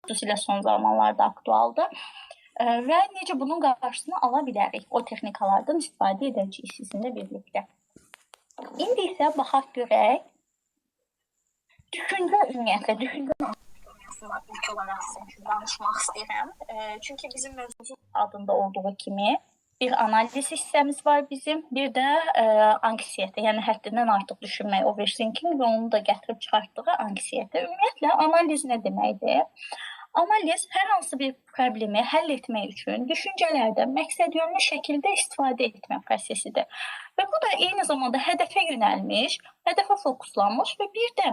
xüsusilə son zamanlarda aktualdır. Və necə bunun qarşısını ala bilərik? O texnikalardan istifadə edəcəyik sizinlə birlikdə. İndi isə baxaq görək. Düşüncə ümumiyyətlə, düşüncə ilk olaraq sizin üçün danışmaq istəyirəm. Çünki bizim mövzumuz adında olduğu kimi bir analiz hissəmiz var bizim, bir də anksiyete, yəni həddindən artıq düşünmək, overthinking və onu da gətirib çıxartdığı anksiyete. Ümumiyyətlə, analiz nə deməkdir? Analiz hər hansı bir problemi həll etmək üçün düşüncələrdə məqsədyönlü şəkildə istifadə etmə prosesidir. Və bu da eyni zamanda hədəfə yönəlmiş, hədəfə fokuslanmış və bir də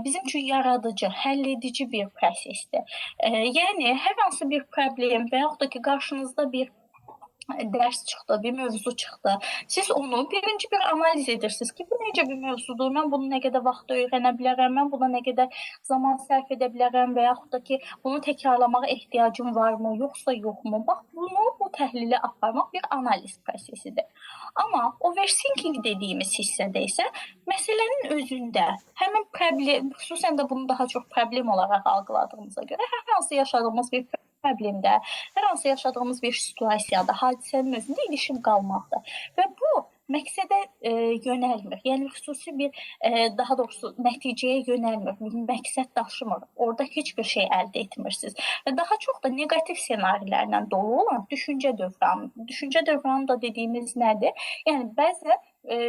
bizim üçün yaradıcı, həll edici bir prosesdir. Yəni, hər hansı bir problem və yaxud da ki, qarşınızda bir dərs çıxdı, bir mövzu çıxdı. Siz onu birinci bir analiz edirsiniz ki, bu necə bir mövzudur, mən bunu nə qədər vaxtda öyrənə bilərəm, mən buna nə qədər zaman sərf edə bilərəm və yaxud da ki, bunu təkrarlamağa ehtiyacım varmı, yoxsa yoxmu? Bax, bu təhlili aparmaq bir analiz prosesidir. Amma overthinking dediyimiz hissədə isə məsələnin özündə həmin problem, xüsusən də bunu daha çox problem olaraq algıladığımıza görə hər hansı yaşadığımız bir problemdə, hər hansı yaşadığımız bir situasiyada, hadisənin özündə ilişib qalmaqdır. Və bu məqsədə yönəlmir. Yəni, xüsusi bir, daha doğrusu nəticəyə yönəlmir, məqsəd daşımır. Orada heç bir şey əldə etmirsiniz. Və daha çox da negativ senarilərlə dolu olan düşüncə dövranı. Düşüncə dövranı da dediyimiz nədir? Yəni, bəzən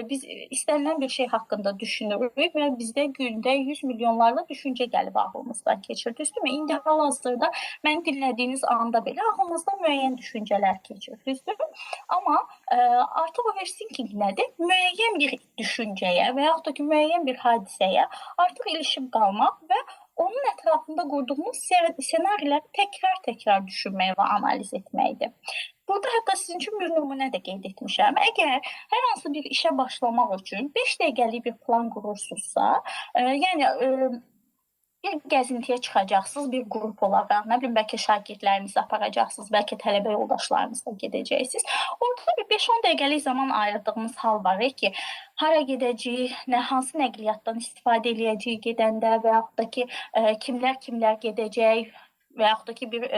biz istənilən bir şey haqqında düşünürük və bizdə gündə 100 milyonlarla düşüncə gəlib ağlımızdan keçir. Düzdürmü? İndi hal-hazırda məni dinlədiyiniz anda belə ağlımızda müəyyən düşüncələr keçir. Düzdürmü? Amma artıq overthinking nədir? Müəyyən bir düşüncəyə və yaxud da ki, müəyyən bir hadisəyə artıq ilişib qalmaq və onun ətrafında qurduğumuz senariləri təkrar düşünmək və analiz etməkdir. Burada hətta sizin üçün bir nümunə də qeyd etmişəm. Əgər hər hansı bir işə başlamaq üçün 5 dəqiqəlik bir plan qurursunuzsa, yəni bir gəzintiyə çıxacaqsınız, bir qrup olaraq, nə bilim, bəlkə şagirdlərinizi aparacaqsınız, bəlkə tələbə yoldaşlarınızla gedəcəksiniz. Orada bir 5-10 dəqiqəlik zaman ayırdığımız hal var ki, hara gedəcəyik, hansı nəqliyyatdan istifadə edəcəyik gedəndə və yaxud da ki, kimlər gedəcək və yaxud da ki, bir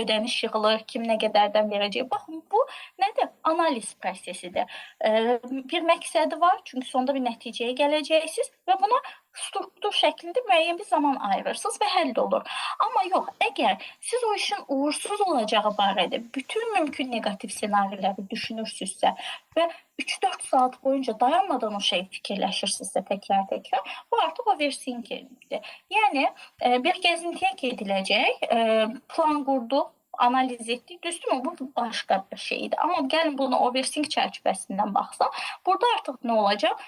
ödəniş yığılır, kim nə qədərdən verəcək. Baxın, bu nədir? Analiz prosesidir. Bir məqsədi var, çünki sonda bir nəticəyə gələcəksiniz və buna struktur şəklində müəyyən bir zaman ayırırsınız və həll olur. Amma yox, əgər siz o işin uğursuz olacağı barədə bütün mümkün negativ senariləri düşünürsünüzsə və 3-4 saat boyunca dayanmadan o şeyi fikirləşirsinizsə təkrar, bu artıq overthinkingdir. Yəni, bir gəzintiyə gediləcək, plan qurduq, analiz etdik, düzdürmü? Bu başqa bir şeydir. Amma gəlin bunu overthink çərçivəsindən baxsaq, burada artıq nə olacaq?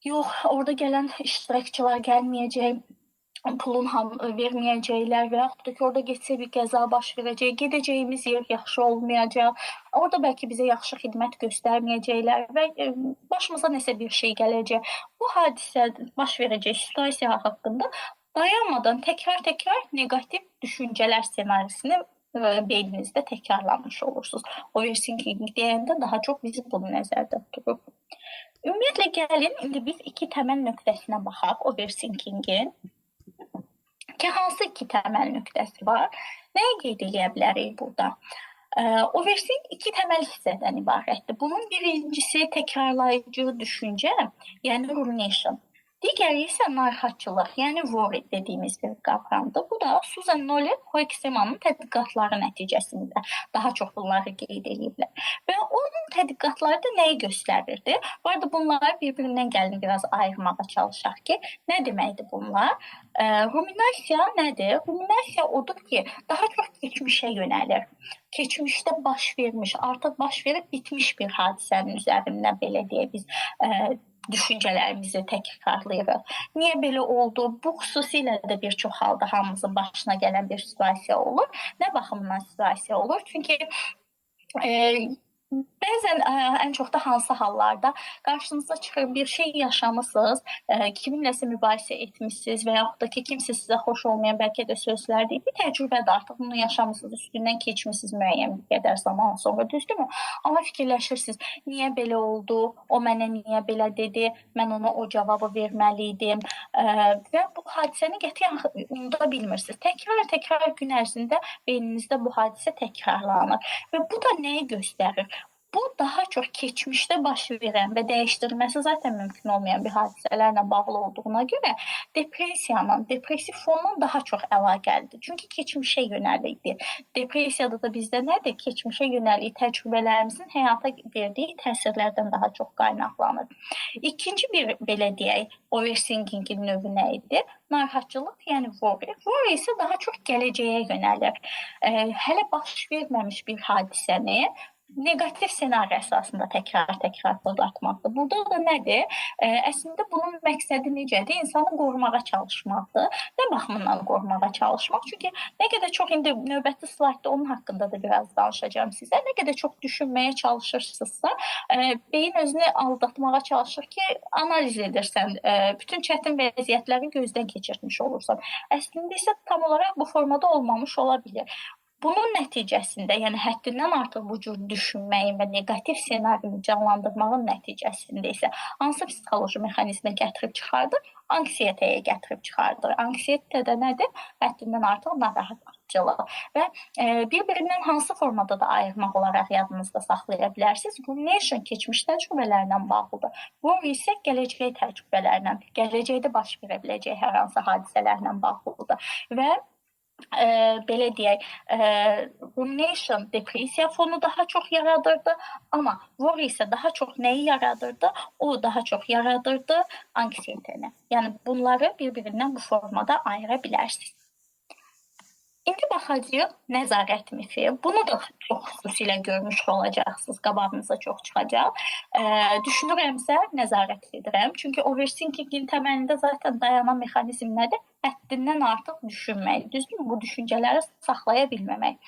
Yox, orada gələn iştirakçılar gəlməyəcək, pulun verməyəcəklər və yaxud da ki, orada getsə bir qəza baş verəcək, gedəcəyimiz yer yaxşı olmayacaq, orada bəlkə bizə yaxşı xidmət göstərməyəcəklər və başımıza nəsə bir şey gələcək. Bu hadisə baş verəcək situasiya haqqında dayanmadan təkrar negativ düşüncələr ssenarisini beyninizdə təkrarlanmış olursunuz. Overthinking deyəndə daha çox bizim bunu nəzərdə tuturuq. Ümumiyyətlə, gəlin, indi biz 2 təməl nöqtəsinə baxaq overthinkingin. Ki, hansı 2 təməl nöqtəsi var? Nəyə qeyd edə bilərik burada? Overthink 2 təməl hissədən ibarətdir. Bunun birincisi təkrarlayıcı düşüncə, yəni rumination. Digəri isə narahatçılıq, yəni worry dediyimiz bir qavramdır. Bu da Susan Nolet Hoeksemanın tədqiqatları nəticəsində daha çox bunları qeyd ediblər. Və onun tədqiqatları da nəyi göstərirdi? Bu arada bunları bir-birindən gəlin biraz ayırmağa çalışaq ki, nə deməkdir bunlar? Ruminasiya nədir? Ruminasiya odur ki, daha çox keçmişə yönəlir. Keçmişdə baş vermiş, artıq baş verib bitmiş bir hadisənin üzərində belə deyə biz düşüncələrimizi təkrarlayırıq. Niyə belə oldu? Bu xüsusilə də bir çox halda hamımızın başına gələn bir situasiya olur. Nə baxımdan situasiya olur? Çünki Bəzən ən çox da hansı hallarda qarşınıza çıxır bir şey yaşamısınız, kiminləsə mübahisə etmisiniz və yaxud da ki, kimsə sizə xoş olmayan bəlkə də sözlər deyib, bir təcrübədir artıq bunu yaşamısınız, üstündən keçmisiniz müəyyən bir qədər zaman sonra, düzdürmü? Amma fikirləşirsiniz, niyə belə oldu, o mənə niyə belə dedi, mən ona o cavabı verməli idim və bu hadisəni qətiyyən unuda bilmirsiniz. Təkrar gün ərzində beyninizdə bu hadisə təkrarlanır və bu da nəyi göstərir? Bu daha çox keçmişdə baş verən və dəyişdirilməsi zaten mümkün olmayan bir hadisələrlə bağlı olduğuna görə depressiyanın, depressiv fonla daha çox əlaqəlidir. Çünki keçmişə yönəlikdir. Depressiyada da bizdə nədir? Keçmişə yönəlik təcrübələrimizin həyata verdiyi təsirlərdən daha çox qaynaqlanır. İkinci bir belə deyək, overthinkingin növü nə idi? Narahatçılıq, yəni worry. Worry isə daha çox gələcəyə yönəlir. Hələ baş verməmiş bir hadisəni negativ ssenari əsasında təkrar fırlatmaqdır. Burada da nədir? Əslində bunun məqsədi necədir? İnsanı qorumağa çalışmaqdır. Nə baxımından qorumağa çalışmaq? Çünki nə qədər çox indi növbəti slaydda onun haqqında da biraz danışacağım sizə. Nə qədər çox düşünməyə çalışırsınızsa, beyin özünü aldatmağa çalışır ki, analiz edirsən, bütün çətin vəziyyətləri gözdən keçirmiş olursan. Əslində isə tam olaraq bu formada olmamış ola bilir. Bunun nəticəsində, yəni həddindən artıq bu cür düşünməyin və negativ ssenarini canlandırmağın nəticəsində isə hansı psixoloji mexanizmə gətirib çıxardır? Anksiyetəyə gətirib çıxardır. Anksiyetə də nədir? Həddindən artıq narahatçılıq və bir-birindən hansı formada da ayırmaq olaraq yadınızda saxlaya bilərsiniz. Rumination keçmiş təcrübələrlə bağlıdır. Worry isə gələcək təcrübələrlə, gələcəkdə baş verə biləcək hər hansı hadisələrlə bağlıdır və belə deyək, rumination depressiya fonu daha çox yaradırdı, amma worry isə daha çox nəyi yaradırdı? O daha çox yaradırdı anksiyetəni. Yəni bunları bir-birindən bu formada ayıra bilərsiniz. İndi baxacağıq nəzarət mifi. Bunu da çox xüsusilə görmüş olacaqsınız, qabağınıza çox çıxacaq. Düşünürəmsə nəzarət edirəm. Çünki overthinkingin təməlində zaten dayanan mexanizm nədir? Həddindən artıq düşünmək, düzdür? Bu düşüncələri saxlaya bilməmək.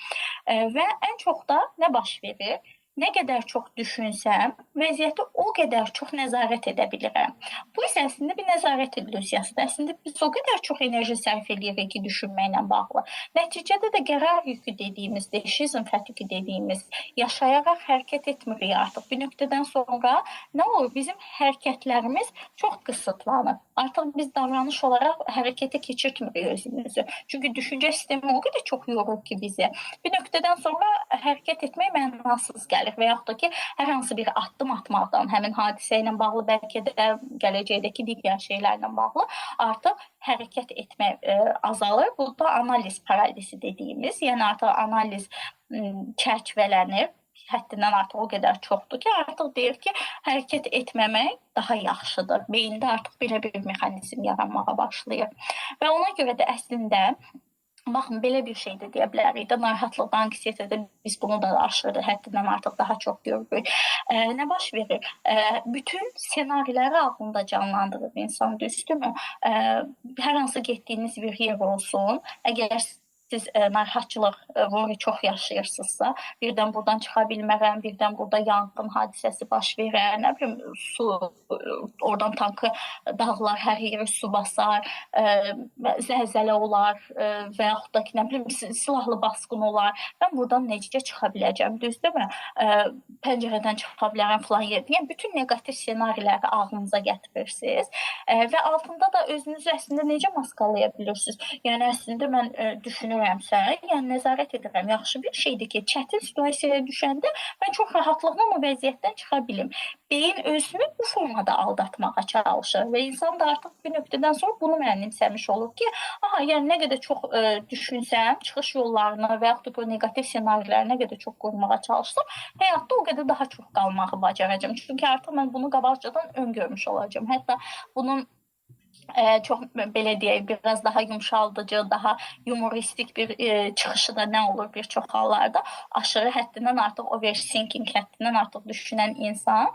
Və ən çox da nə baş verir? Nə qədər çox düşünsəm, vəziyyəti o qədər çox nəzarət edə bilirəm. Bu isə əslində bir nəzarət illüziyasıdır. Əslində biz o qədər çox enerji sərf edirik ki, düşünməklə bağlı. Nəticədə də qərar yükü dediyimiz, decision fatigue dediyimiz, yaşayaraq hərəkət etmirik artıq. Bir nöqtədən sonra nə olur? Bizim hərəkətlərimiz çox qısıtlanır. Artıq biz davranış olaraq hərəkətə keçirtmirik özümüzü. Çünki düşüncə sistemi o qədər çox yorur ki bizi. Bir nöqtədən sonra hərəkət etmək mənasız gəlir və yaxud da ki, hər hansı bir addım atmaqdan, həmin hadisə ilə bağlı, bəlkə də gələcəkdəki digər şeylərlə bağlı artıq hərəkət etmək azalır. Bu da analiz paralisi dediyimiz, yəni artıq analiz çərçivələnir. Həddindən artıq o qədər çoxdur ki, artıq deyir ki, hərəkət etməmək daha yaxşıdır. Beyində artıq belə bir mexanizm yaranmağa başlayır. Və ona görə də əslində baxın, belə bir şey də deyə bilərik də, narahatlıqda, anksiyetədə biz bunu da aşırı həddindən artıq daha çox görürük. Nə baş verir? Bütün ssenariləri ağlında canlandırır insan, düzdürmü? Hər hansı getdiyiniz bir yer olsun, əgər siz narahatçılıq, worry çox yaşayırsınızsa, birdən buradan çıxa bilmərəm, birdən burada yanğın hadisəsi baş verər, nə bilim, su, oradan tankı dağlar, hər yeri su basar, zəlzələ olar və yaxud da ki, nə bilim, silahlı basqın olar. Mən buradan necə çıxa biləcəm, düzdürmü? Pəncərədən çıxa bilərəm filan yerdə. Yəni, bütün negativ ssenariləri ağlınıza gətirirsiniz və altında da özünüzü əslində necə maskalaya bilirsiniz? Yəni, əslində mən düşünürəmsə, yəni nəzarət edirəm. Yaxşı bir şeydir ki, çətin situasiyaya düşəndə mən çox rahatlıqla o vəziyyətdən çıxa bilim. Beyin özünü bu formada aldatmağa çalışır və insan da artıq bir nöqtədən sonra bunu mənimsəmiş olur ki, yəni nə qədər çox düşünsəm, çıxış yollarını və yaxud da o negativ ssenariləri nə qədər çox qurmağa çalışsam, həyatda o qədər daha çox qalmağı bacaracağam. Çünki artıq mən bunu qabaqcadan öngörmüş olacağam. Hətta bunun Çox belə deyək, biraz daha yumşaldıcı, daha yumoristik bir çıxışı da nə olur bir çox hallarda aşırı həddindən artıq overthinking, həddindən artıq düşünən insan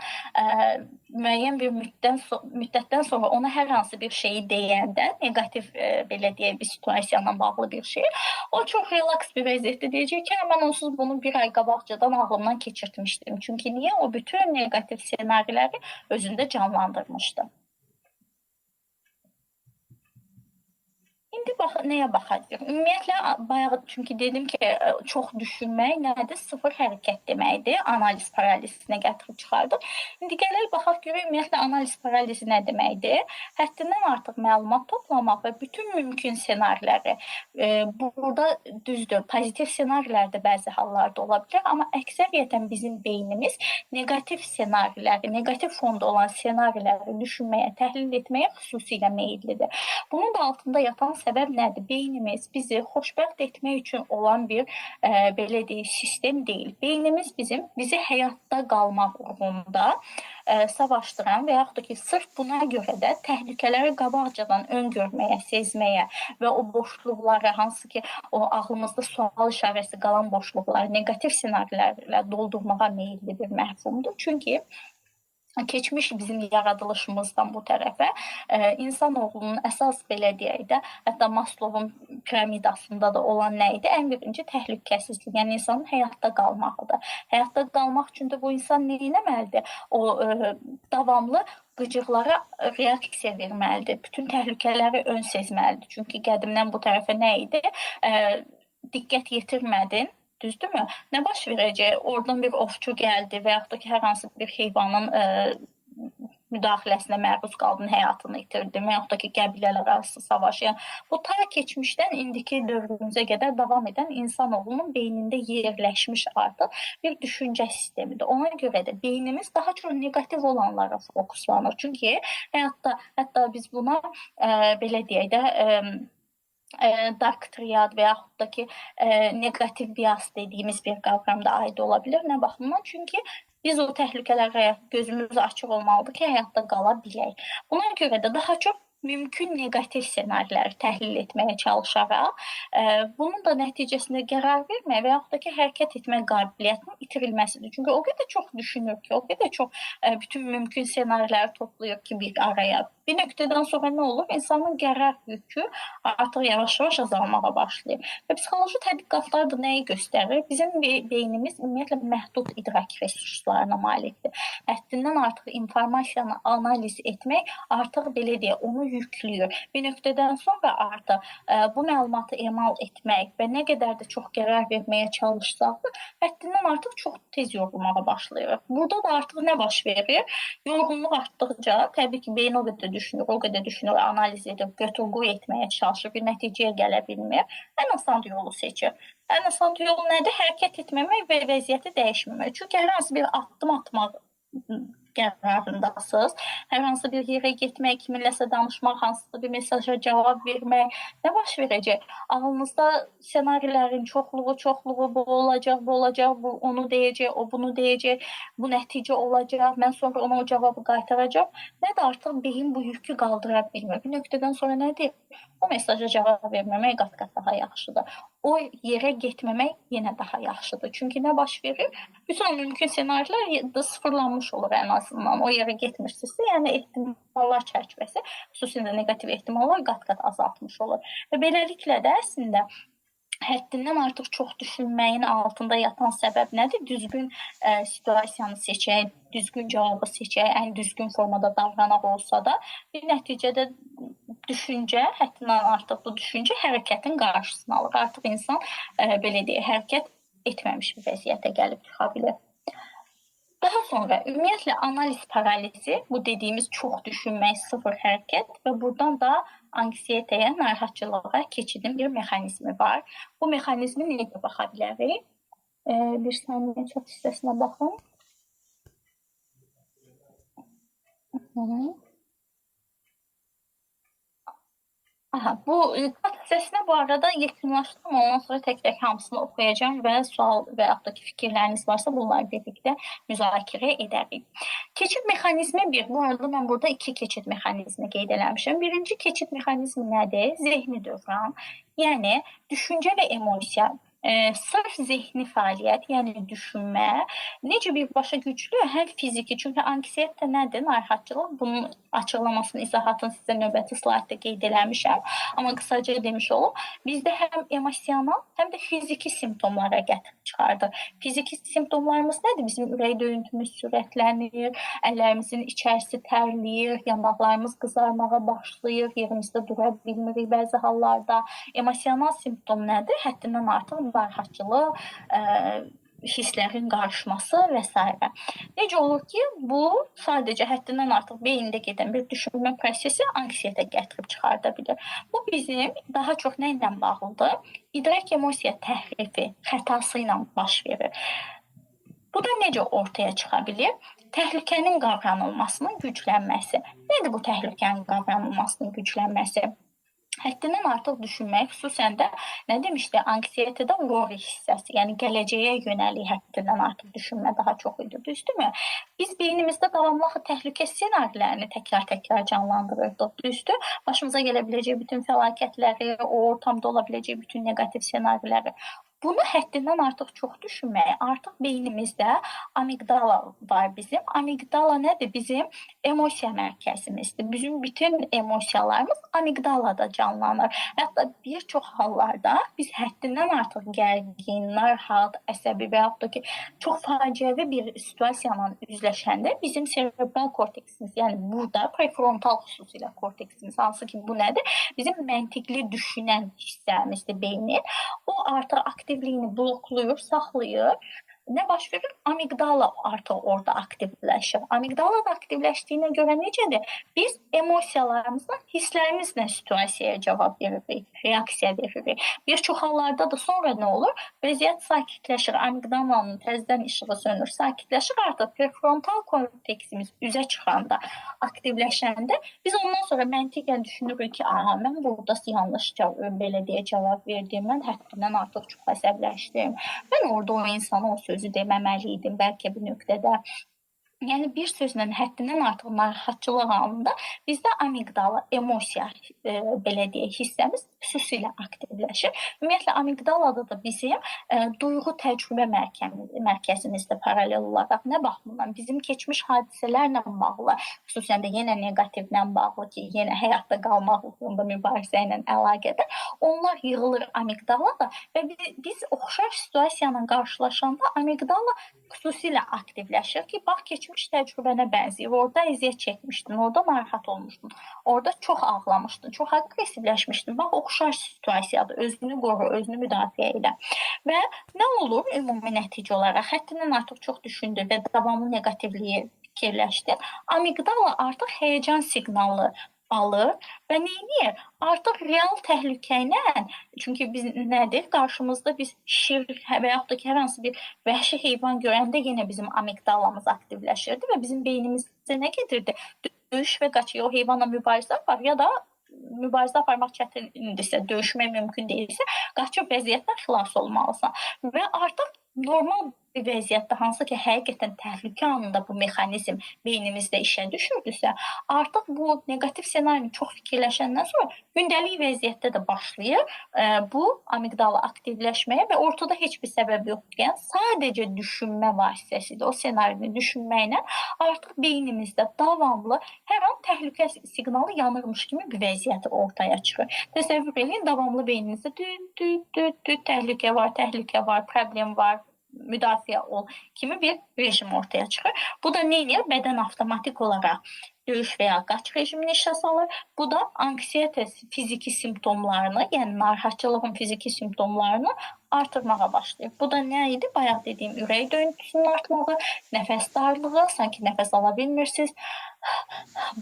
müəyyən bir müddətdən sonra ona hər hansı bir şeyi deyəndə, negativ belə deyək bir situasiyanla bağlı bir şey, o çox relaks bir vəziyyətdə deyəcək ki, mən onsuz bunu bir ay qabaqcadan ağlımdan keçirtmişdim. Çünki niyə? O bütün negativ ssenariləri özündə canlandırmışdı. İndi nəyə baxacağıq? Ümumiyyətlə bayaq çünki dedim ki, çox düşünmək nədir? Sıfır hərəkət deməkdir. Analiz paralizinə gətirib çıxardıq. İndi gələk baxaq görək ümumiyyətlə analiz paralizi nə deməkdir? Həddindən artıq məlumat toplamaq və bütün mümkün ssenariləri burada düzdür, pozitiv ssenarilər də bəzi hallarda ola bilər, amma əksəriyyətən bizim beynimiz negativ ssenariləri, negativ fonda olan ssenariləri düşünməyə, təhlil etməyə xüsusilə meyillidir. Bunun da altında yatan səbəb nədir? Beynimiz bizi xoşbəxt etmək üçün olan bir belə deyək sistem deyil. Beynimiz bizi həyatda qalmaq uğrunda savaşdıran və yaxud da ki, sırf buna görə də təhlükələri qabaqcadan öngörməyə, sezməyə və o boşluqları, hansı ki, o ağlımızda sual işarəsi qalan boşluqları negativ ssenarilərlə doldurmağa meyilli bir məhfumdur. Çünki keçmiş bizim yaradılışımızdan bu tərəfə insanoğlunun əsas belə deyək də, hətta Maslovun piramidasında da olan nə idi? Ən birinci təhlükəsizlik, yəni insanın həyatda qalmağıdır. Həyatda qalmaq üçün də bu insan nə etməlidir? O davamlı qıcıqlara reaksiya verməlidir. Bütün təhlükələri ön sezməlidir. Çünki qədimdən bu tərəfə nə idi? Diqqət yetirmədin. Düzdürmü? Nə baş verəcək? Oradan bir ovçu gəldi və yaxud da ki, hər hansı bir heyvanın müdaxiləsinə məruz qaldın, həyatını itirdin və yaxud da ki, qəbilələr arası savaş. Yəni, bu ta keçmişdən indiki dövrümüzə qədər davam edən insanoğlunun beynində yerləşmiş artıq bir düşüncə sistemidir. Ona görə də beynimiz daha çox negativ olanlara fokuslanır. Çünki həyatda, hətta biz buna belə deyək də, dark triad və yaxud da ki, negativ bias dediyimiz bir qavram da aid ola bilər. Nə baxımdan? Çünki biz o təhlükələrə gözümüz açıq olmalıdır ki, həyatda qala bilək. Buna görə də daha çox mümkün negativ ssenariləri təhlil etməyə çalışaraq, bunun da nəticəsində qərar vermək və yaxud da ki, hərəkət etmə qabiliyyətinin itirilməsidir. Çünki o qədər çox düşünür ki, o qədər çox bütün mümkün ssenariləri toplayır ki, bir araya. Bir nöqtədən sonra nə olur? İnsanın qərar yükü artıq yavaş-yavaş azalmağa başlayır. Və psixoloji tədqiqatlar da nəyi göstərir? Bizim beynimiz ümumiyyətlə məhdud idrak resurslarına malikdir. Həddindən artıq informasiyanı analiz etmək artıq belə deyə onu yüklüyor. Bir nöqtədən sonra artıq bu məlumatı emal etmək və nə qədər də çox qərar verməyə çalışsaq da, həddindən artıq çox tez yorulmağa başlayır. Burada da artıq nə baş verir? Yorğunluq artdıqca təbii ki, beyin o qədər düşünür, analiz edir, götür-qoy etməyə çalışır, bir nəticəyə gələ bilmir. Ən asan yolu seçir. Ən asan yolu nədir? Hərəkət etməmək və vəziyyəti dəyişməmək. Çünki hər hansı bir addım atmaq qərarındasınız. Hər hansı bir yerə getmək, kiminləsə danışmaq, hansısa bir mesaja cavab vermək, nə baş verəcək? Ağlınızda ssenarilərin çoxluğu, bu olacaq, bu onu deyəcək, o bunu deyəcək, bu nəticə olacaq, mən sonra ona o cavabı qaytaracaq. Nə də artıq beyin bu yükü qaldıra bilmir. Bir nöqtədən sonra nədir? O mesaja cavab verməmək qat-qat daha yaxşıdır. O yerə getməmək yenə daha yaxşıdır. Çünki nə baş verir? Bütün o mümkün ssenarilər da sıfırlanmış olur ən azından. O yerə getmirsinizsə, yəni ehtimallar çərçivəsi, xüsusilə negativ ehtimallar qat-qat azaltmış olur. Və beləliklə də əslində həddindən artıq çox düşünməyin altında yatan səbəb nədir? Düzgün situasiyanı seçək, düzgün cavabı seçək, ən düzgün formada davranaq olsa da, bir nəticədə düşüncə, həddindən artıq bu düşüncə hərəkətin qarşısını alır. Artıq insan belə deyək, hərəkət etməmiş bir vəziyyətə gəlib çıxa bilir. Daha sonra ümumiyyətlə analiz paralizi, bu dediyimiz çox düşünmək, sıfır hərəkət və buradan da anksiyetəyə, narahatçılığa keçidin bir mexanizmi var. Bu mexanizmi necə baxa bilərik? Bir saniyə chat hissəsinə baxın. Aha, bu hissəsinə bu arada yekunlaşdım. Ondan sonra tək-tək hamısını oxuyacağım və sual və yaxud da ki, fikirləriniz varsa bunları birlikdə müzakirə edərik. Keçid mexanizmi bir. Bu arada mən burada 2 keçid mexanizmi qeyd eləmişəm. Birinci keçid mexanizmi nədir? Zehni dövran. Yəni, düşüncə və emosiya. Sırf zehni fəaliyyət, yəni düşünmə, necə birbaşa güclü, həm fiziki, çünki anksiyetə nədir, narahatçılıq, bunun açıqlamasını, izahatını sizə növbəti slaytda qeyd eləmişəm, amma qısaca demiş olum, bizdə həm emosional, həm də fiziki simptomlara gətirib çıxardır. Fiziki simptomlarımız nədir? Bizim ürək döyüntümüz sürətlənir, əllərimizin içərisi tərləyir, yanaqlarımız qızarmağa başlayır, yerimizdə dura bilmirik bəzi hallarda. Emosional simptom nədir? Həddindən artıq narahatçılıq, hisslərin qarışması və s. Necə olur ki, bu sadəcə həddindən artıq beyində gedən bir düşünmə prosesi anksiyetə gətirib çıxarda bilir. Bu bizim daha çox nə ilə bağlıdır? İdrak emosiya təhrifi, xətası ilə baş verir. Bu da necə ortaya çıxa bilir? Təhlükənin qavranılmasının güclənməsi. Nədir bu təhlükənin qavranılmasının güclənməsi? Həddindən artıq düşünmək, xüsusən də nə demişdi, anksiyetədə worry hissəsi, yəni gələcəyə yönəlik həddindən artıq düşünmə daha çox idi, düzdürmü? Biz beynimizdə davamlı təhlükə ssenarilərini təkrar-təkrar canlandırırdıq, düzdür? Başımıza gələ biləcək bütün fəlakətləri, o ortamda ola biləcək bütün negativ ssenariləri. Bunu həddindən artıq çox düşünmək, artıq beynimizdə amigdala var bizim. Amigdala nədir? Bizim emosiya mərkəzimizdir. Bizim bütün emosiyalarımız amigdalada canlanır. Hətta bir çox hallarda biz həddindən artıq gərgin, narahat, əsəbi və yaxud da ki, çox faciəvi bir situasiyanla üzləşəndə bizim serebral korteksimiz, yəni burada prefrontal xüsusilə korteksimiz, hansı ki bu nədir? Bizim məntiqli düşünən hissəmizdir beynin. O artıq aktivliyini bloklayır, saxlayır. Nə baş verir? Amigdala artıq orada aktivləşir. Amigdala da aktivləşdiyinə görə necədir? Biz emosiyalarımızla, hisslərimizlə situasiyaya cavab veririk, reaksiya veririk. Bir çox hallarda da sonra nə olur? Vəziyyət sakitləşir, amigdalanın təzədən işığı sönür, sakitləşir, artıq prefrontal korteksimiz üzə çıxanda, aktivləşəndə biz ondan sonra məntiqən düşünürük ki, mən burada yanlışca belə deyə cavab verdim, mən həddindən artıq çox əsəbləşdim, mən orada o insana o sözü deməməli idim bəlkə bir nöqtədə. Yəni bir sözlə həddindən artıq narahatçılıq halında bizdə amigdala, emosiya, belə deyək, hissəmiz xüsusilə aktivləşir. Ümumiyyətlə amigdalada da bizim duyğu təcrübə mərkəzimizdə paralel olaraq nə baxımdan bizim keçmiş hadisələrlə bağlı, xüsusən də yenə negativlə bağlı ki, yenə həyatda qalmaq uğrunda mübarizə ilə əlaqədar, onlar yığılır amigdalada və biz oxşar situasiyanla qarşılaşanda amigdala xüsusilə aktivləşir ki, bax keçmiş təcrübənə bənzəyir. Orada əziyyət çəkmişdin, orada narahat olmuşdun, orada çox ağlamışdın, çox aqressivləşmişdin. Bax, oxşar situasiyadır, özünü qoru, özünü müdafiə elə. Və nə olur ümumi nəticə olaraq? Həddindən artıq çox düşündü və davamlı negativliyi fikirləşdi. Amigdala artıq həyəcan siqnalı alır və neyniyir? Artıq real təhlükə ilə, çünki biz nədir? Qarşımızda biz şir və yaxud da ki, hər hansı bir vəhşi heyvan görəndə yenə bizim amigdalamız aktivləşirdi və bizim beynimizdə nə gedirdi? Döyüş və qaç, o heyvanla mübarizə var ya da mübarizə aparmaq çətindirsə, döyüşmək mümkün deyilsə, qaçıb vəziyyətdən xilas olmalısan. Və artıq normal bir vəziyyətdə, hansı ki, həqiqətən təhlükə anında bu mexanizm beynimizdə işə düşürdüsə, artıq bu negativ ssenarini çox fikirləşəndən sonra gündəlik vəziyyətdə də başlayır bu amigdala aktivləşməyə və ortada heç bir səbəb yoxdur. Sadəcə düşünmə vasitəsilə, o ssenarini düşünməklə artıq beynimizdə davamlı hər an təhlükə siqnalı yanırmış kimi bir vəziyyət ortaya çıxır. Təsəvvür edin, davamlı beyninizdə təhlükə var, problem var, müdafiə ol kimi bir rejim ortaya çıxır. Bu da neynir? Bədən avtomatik olaraq döyüş və ya qaç rejimini işə salır. Bu da anksiyetə fiziki simptomlarını, yəni narahatçılığın fiziki simptomlarını artırmağa başlayır. Bu da nə idi? Bayaq dediyim ürək döyüntüsünün artmağı, nəfəs darlığı, sanki nəfəs ala bilmirsiniz.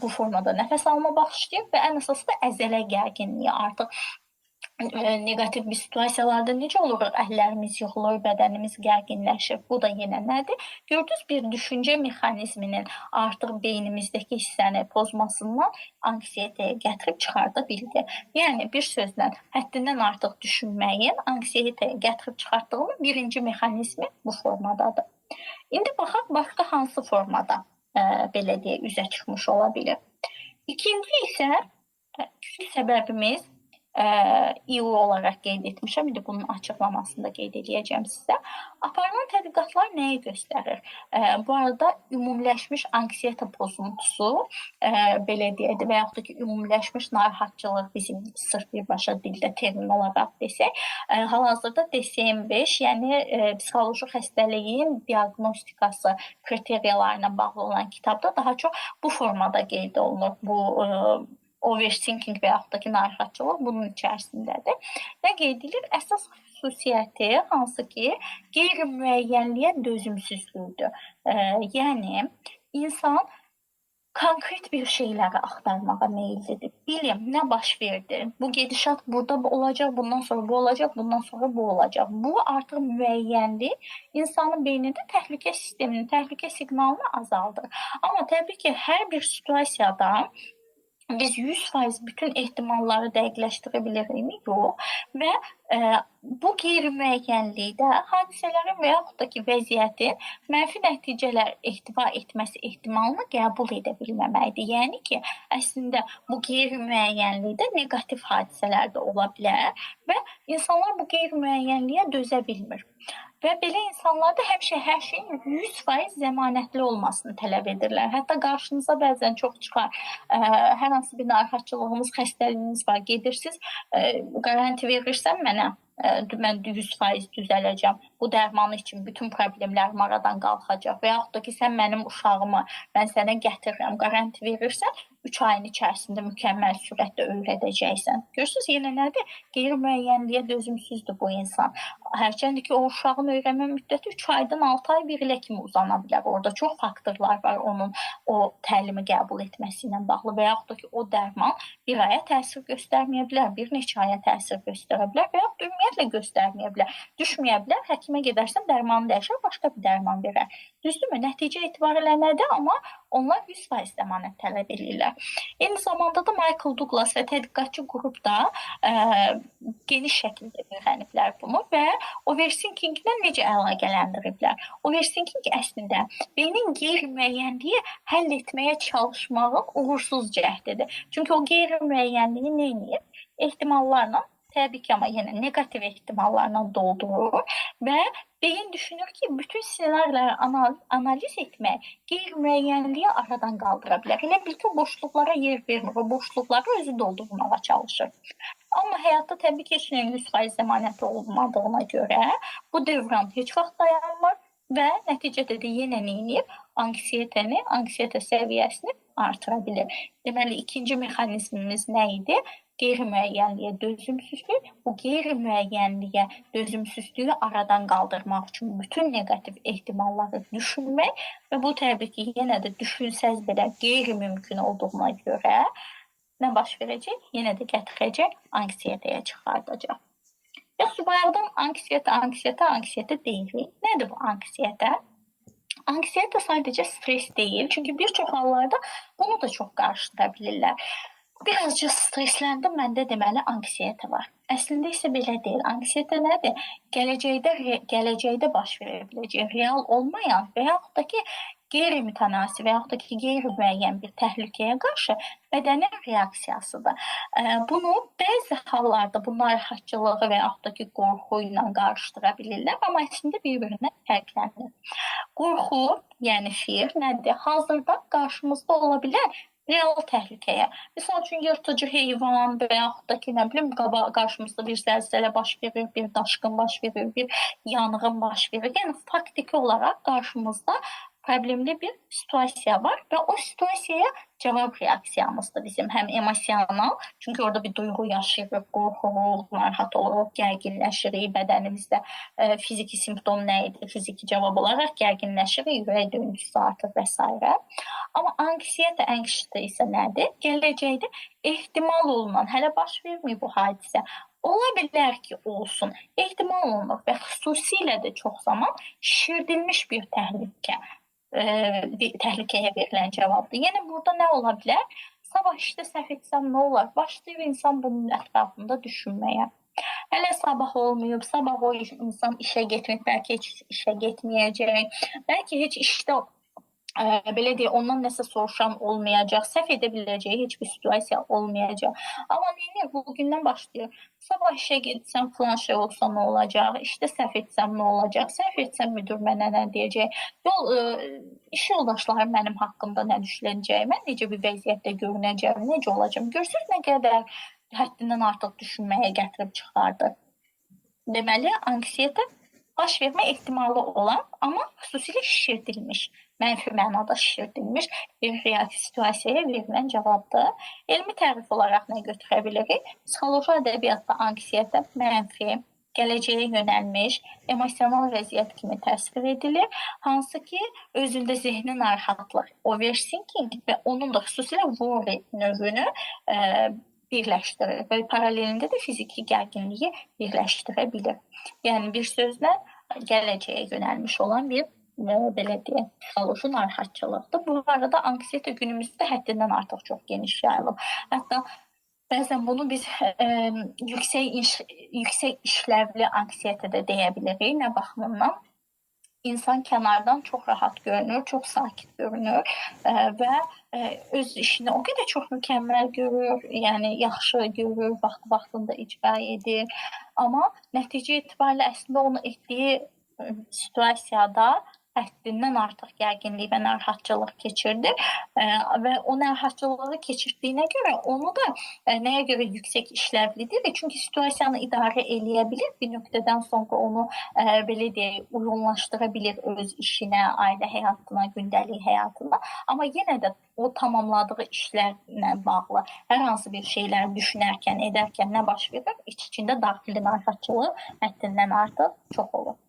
Bu formada nəfəs alma başlayır və ən əsası da əzələ gərginliyi artıq Negativ bir situasiyalarda necə olur? Əllərimiz yığılır, bədənimiz gərginləşir. Bu da yenə nədir? Gördünüz, bir düşüncə mexanizminin artıq beynimizdəki hissəni pozmasından anksiyetəyə gətirib çıxarda bildi. Yəni bir sözlə həddindən artıq düşünməyin anksiyetəyə gətirib çıxartdığının birinci mexanizmi bu formadadır. İndi baxaq başqa hansı formada belə deyə üzə çıxmış ola bilir. İkinci isə səbəbimiz EU olaraq qeyd etmişəm. İndi bunun açıqlamasını da qeyd edəcəm sizə. Aparılan tədqiqatlar nəyi göstərir? Bu arada ümumiləşmiş anksiyeta pozuntusu, belə deyək və yaxud da ki, ümumiləşmiş narahatçılıq bizim sırf birbaşa dildə termin olaraq desək, hal-hazırda DSM-5, yəni psixoloji xəstəliyin diaqnostikası kriteriyalarına bağlı olan kitabda daha çox bu formada qeyd olunur. Bu overthinking və yaxud da ki, narahatçılıq bunun içərisindədir. Və qeyd edilir, əsas xüsusiyyəti hansı ki, qeyri-müəyyənliyə dözümsüzlükdür. Yəni, insan konkret bir şeyləri axtarmağa meyillidir. Bilim, nə baş verdi? Bu gedişat burada olacaq, bundan sonra bu olacaq, bundan sonra bu olacaq. Bu artıq müəyyənlik insanın beynində təhlükə sistemini, təhlükə siqnalını azaldır. Amma təbii ki, hər bir situasiyada biz 100% bütün ehtimalları dəqiqləşdirə bilirikmi? Yox. Və bu qeyri-müəyyənlikdə hadisələrin və yaxud da ki, vəziyyətin mənfi nəticələr ehtiva etməsi ehtimalını qəbul edə bilməməkdir. Yəni ki, əslində bu qeyri-müəyyənlikdə negativ hadisələr də ola bilər və insanlar bu qeyri-müəyyənliyə dözə bilmir. Və belə insanlar da həmişə hər şeyin 100% zəmanətli olmasını tələb edirlər. Hətta qarşınıza bəzən çox çıxar. Hər hansı bir narahatçılığınız, xəstəliyiniz var, gedirsiniz, qaranti verirsən mənə, mən 100% düzələcəm. Bu dərman üçün bütün problemlərim aradan qalxacaq. Və yaxud da ki, sən mənim uşağımı mən sənə gətirirəm, qaranti verirsən, 3 ayın içərisində mükəmməl sürətdə öyrədəcəksən. Görürsünüz, yenə nədir? Qeyri-müəyyənliyə dözümsüzdür bu insan. Hərçənd ki, o uşağın öyrənmə müddəti 3 aydan 6 ay 1 ilə kimi uzana bilər. Orada çox faktorlar var onun o təlimi qəbul etməsi ilə bağlı və yaxud da ki, o dərman 1 aya təsir göstərməyə bilər, bir neçə aya təsir göstərə bilər və yaxud da ümumiyyətlə göstərməyə bilər. Düşməyə bilər, həkimə gedərsən, dərmanı dəyişər, başqa bir dərman verər. Düzdürmü? Nəticə etibarilə nədir? Amma onlar 100% zəmanət tələb edirlər. Eyni zamanda da Michael Douglas və tədqiqatçı qrup da geniş şəkildə öyrəniblər bunu və overthinkinglə necə əlaqələndiriblər. Overthinking əslində beynin qeyri-müəyyənliyi həll etməyə çalışmağın uğursuz cəhdidir. Çünki o qeyri-müəyyənliyi nə edir? Ehtimallarla, təbii ki, amma yenə negativ ehtimallarla doldurur və beyin düşünür ki, bütün ssenariləri analiz etmək qeyri-müəyyənliyi aradan qaldıra bilər. Elə bil ki, boşluqlara yer vermir, o boşluqları özü doldurmağa çalışır. Amma həyatda təbii ki, heç nə 100% zəmanəti olmadığına görə bu dövran heç vaxt dayanmır və nəticədə də yenə neyinir? Anksiyetə səviyyəsini artıra bilir. Deməli, ikinci mexanizmimiz nə idi? Qeyri-müəyyənliyə dözümsüzlük. Bu qeyri-müəyyənliyə dözümsüzlüyü aradan qaldırmaq üçün bütün negativ ehtimalları düşünmək və bu təbii ki, yenə də düşünsəz belə qeyri-mümkün olduğuna görə nə baş verəcək? Yenə də gətirəcək, anksiyetəyə çıxardacaq. Yaxşı, bayaqdan anksiyetə deyirik. Nədir bu anksiyetə? Anksiyetə sadəcə stres deyil. Çünki bir çox hallarda bunu da çox qarşıdıra bilirlər. Birazcık stresləndim, məndə deməli anksiyetə var. Əslində isə belə deyil. Anksiyetə nədir? Gələcəkdə baş verə biləcək, real olmayan və yaxud da ki, qeyri-mütənasib və yaxud da ki, qeyri-müəyyən bir təhlükəyə qarşı bədənin reaksiyasıdır. Bunu bəzi hallarda bu narahatçılığı və yaxud da ki, qorxu ilə qarşıdıra bilirlər, amma əslində bir-birindən fərqlənir. Qorxu, yəni fear nədir? Hazırda qarşımızda ola bilər real təhlükəyə. Misal üçün, yırtıcı heyvan və yaxud da ki, nə bilim, qarşımızda bir zəlzələ baş verir, bir daşqın baş verir, bir yanğın baş verir. Yəni, faktiki olaraq qarşımızda problemli bir situasiya var və o situasiyaya cavab reaksiyamızdır bizim. Həm emosional, çünki orada bir duyğu yaşayırıq, qorxuruq, narahat oluruq, gərginləşirik, bədənimizdə fiziki simptom nə idi? Fiziki cavab olaraq gərginləşirik, ürək döyüntüsü artır və s. Amma anksiyetə isə nədir? Gələcəkdə ehtimal olunan, hələ baş vermir bu hadisə. Ola bilər ki, olsun. Ehtimal olunur və xüsusilə də çox zaman şişirdilmiş bir təhlükəyə verilən cavabdır. Yəni burada nə ola bilər? Sabah işdə səhv etsəm nə olar? Başlayır insan bunun ətrafında düşünməyə. Hələ sabah olmayıb, sabah o insan işə getməyib, bəlkə heç işə getməyəcək, bəlkə heç işdə belə deyək, ondan nəsə soruşan olmayacaq, səhv edə biləcəyi heç bir situasiya olmayacaq. Amma nə bugündən başlayır? Sabah işə getsəm, filan şey olsa nə olacaq? İşdə səhv etsəm nə olacaq? Səhv etsəm müdür mənə nə deyəcək? İş yoldaşlarım mənim haqqımda nə düşünəcək? Mən necə bir vəziyyətdə görünəcəm? Necə olacam? Görürsüz nə qədər həddindən artıq düşünməyə gətirib çıxardı. Deməli, anksiyetə baş vermə ehtimalı olan, amma xüsusilə şişirdilmiş, mənfi mənada şişirdilmiş bir real situasiyaya verilən cavabdır. Elmi tərif olaraq nə götürə bilirik? Psixoloji ədəbiyyatda anksiyetə mənfi, gələcəyə yönəlmiş, emosional vəziyyət kimi təsvir edilir. Hansı ki, özündə zehni narahatlıq, overthinking və onun da xüsusilə worry növünü birləşdirir və paralelində də fiziki gərginliyi birləşdirə bilir. Yəni bir sözlə gələcəyə yönəlmiş olan bir belə deyək, psixoloji narahatçılıqdır. Bu arada anksiyetə günümüzdə həddindən artıq çox geniş yayılıb. Hətta bəzən bunu biz yüksək işləvli anksiyetə də deyə bilirik. Nə baxımından? İnsan kənardan çox rahat görünür, çox sakit görünür və öz işini o qədər çox mükəmməl görür, yəni yaxşı görür, vaxtında icra edir. Amma nəticə etibarilə əslində onu etdiyi situasiyada həddindən artıq gərginlik və narahatçılıq keçirdi və o narahatçılığı keçirdiyinə görə onu da nəyə görə yüksək işləvlidir? Çünki situasiyanı idarə eləyə bilir, bir nöqtədən sonra onu belə deyək, uyğunlaşdıra bilir öz işinə, ailə həyatına, gündəlik həyatına. Amma yenə də o tamamladığı işlərlə bağlı hər hansı bir şeyləri düşünərkən, edərkən nə baş verir? İçində daxili narahatçılıq həddindən artıq çox olur.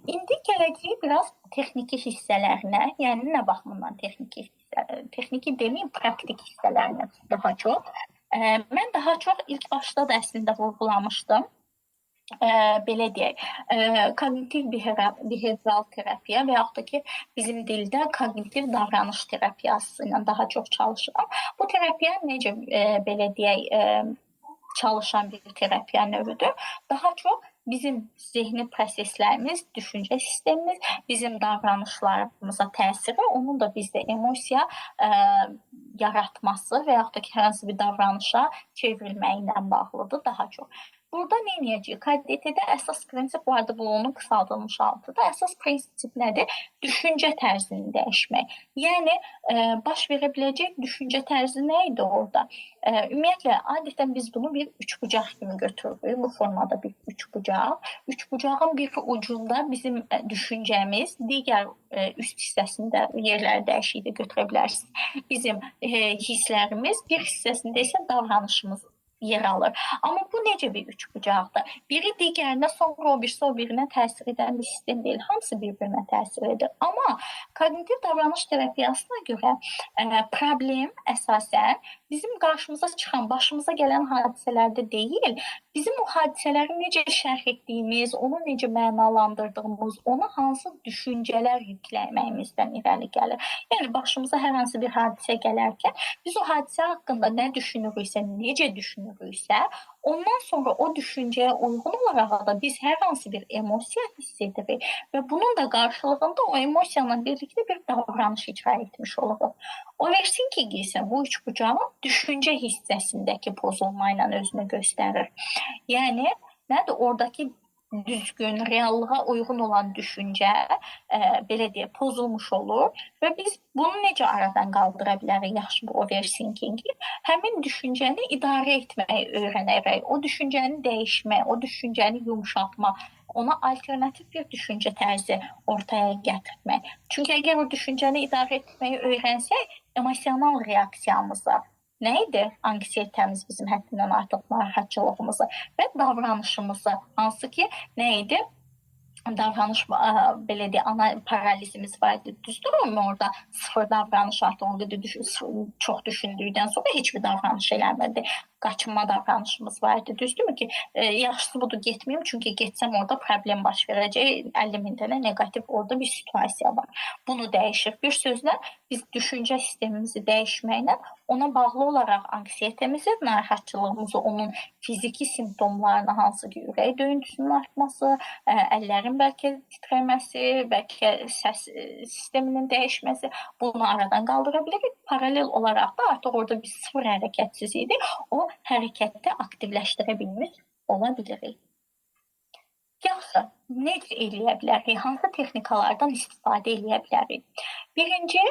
İndi gələcəyik biraz texniki hissələrinə, yəni nə baxımından texniki deməyim, praktik hissələrinə daha çox. Mən daha çox ilk başda da əslində vurğulamışdım. Belə deyək, kognitiv behavioral terapiya və yaxud da ki, bizim dildə kognitiv davranış terapiyası ilə daha çox çalışıram. Bu terapiya necə belə deyək, çalışan bir terapiya növüdür. Daha çox bizim zehni proseslərimiz, düşüncə sistemimiz, bizim davranışlarımıza təsiri, onun da bizdə emosiya yaratması və yaxud da ki, hər hansı bir davranışa çevrilməyi ilə bağlıdır daha çox. Burada nə edəcəyik? KDT-də əsas prinsip bu arada bu onun qısaldılmış adıdır. Əsas prinsip nədir? Düşüncə tərzini dəyişmək. Yəni baş verə biləcək düşüncə tərzi nə idi orada? Ümumiyyətlə, adətən biz bunu bir üçbucaq kimi götürürük. Bu formada bir üçbucaq. Üçbucağın bir ucunda bizim düşüncəmiz, digər üst hissəsində yerləri dəyişikdə götürə bilərsiniz. Bizim hisslərimiz, bir hissəsində isə davranışımız yer alır. Amma bu necə bir üçbucaqdır? Biri digərinə, sonra o birisi o birinə təsir edən bir sistem deyil. Hamısı bir-birinə təsir edir. Amma kognitiv davranış terapiyasına görə problem əsasən bizim qarşımıza çıxan, başımıza gələn hadisələrdə deyil, bizim o hadisələri necə şərh etdiyimiz, onu necə mənalandırdığımız, ona hansı düşüncələr yükləməyimizdən irəli gəlir. Yəni, başımıza hər hansı bir hadisə gələrkən, biz o hadisə haqqında nə düşünürüksə, necə düşünürüksə, ondan sonra o düşüncəyə uyğun olaraq da biz hər hansı bir emosiya hiss edirik və bunun da qarşılığında o emosiyanla birlikdə bir davranış icra etmiş oluruq. Overthinking isə bu üçbucağın düşüncə hissəsindəki pozulma ilə özünü göstərir. Yəni, nədir? Oradakı düzgün, reallığa uyğun olan düşüncə belə deyək, pozulmuş olur və biz bunu necə aradan qaldıra bilərik yaxşı bu overthinkingi? Həmin düşüncəni idarə etməyi öyrənərək, o düşüncəni dəyişmək, o düşüncəni yumşaltmaq, ona alternativ bir düşüncə tərzi ortaya gətirmək. Çünki əgər o düşüncəni idarə etməyi öyrənsək, emosional reaksiyamızı, nə idi? Anksiyetəmiz, bizim həddindən artıq narahatçılığımızı və davranışımızı, hansı ki, nə idi? Davranış, belə deyək, ana paralizimiz var idi. Düzdür mü orada? Sıfır davranış artıq, o qədər çox düşündükdən sonra heç bir davranış eləmədi. qaçınma davranışımız vardı. Düzdürmü ki, yaxşısı budur getməyim, çünki getsəm orada problem baş verəcək, 50 min dənə negativ orada bir situasiya var. Bunu dəyişir. Bir sözlə biz düşüncə sistemimizi dəyişməklə ona bağlı olaraq anksiyetemizi, narahatçılığımızı, onun fiziki simptomlarını, hansı ki ürək döyüntüsünün artması, əllərin bəlkə titrəməsi, bəlkə səs sisteminin dəyişməsi, bunu aradan qaldıra bilirik. Paralel olaraq da artıq orada biz sıfır hərəkətsiz idi. O hərəkətdə aktivləşdirə bilmiş ola bilirik. Yaxşı, nə eləyə bilərik? Hansı texnikalardan istifadə eləyə bilərik? Birinci,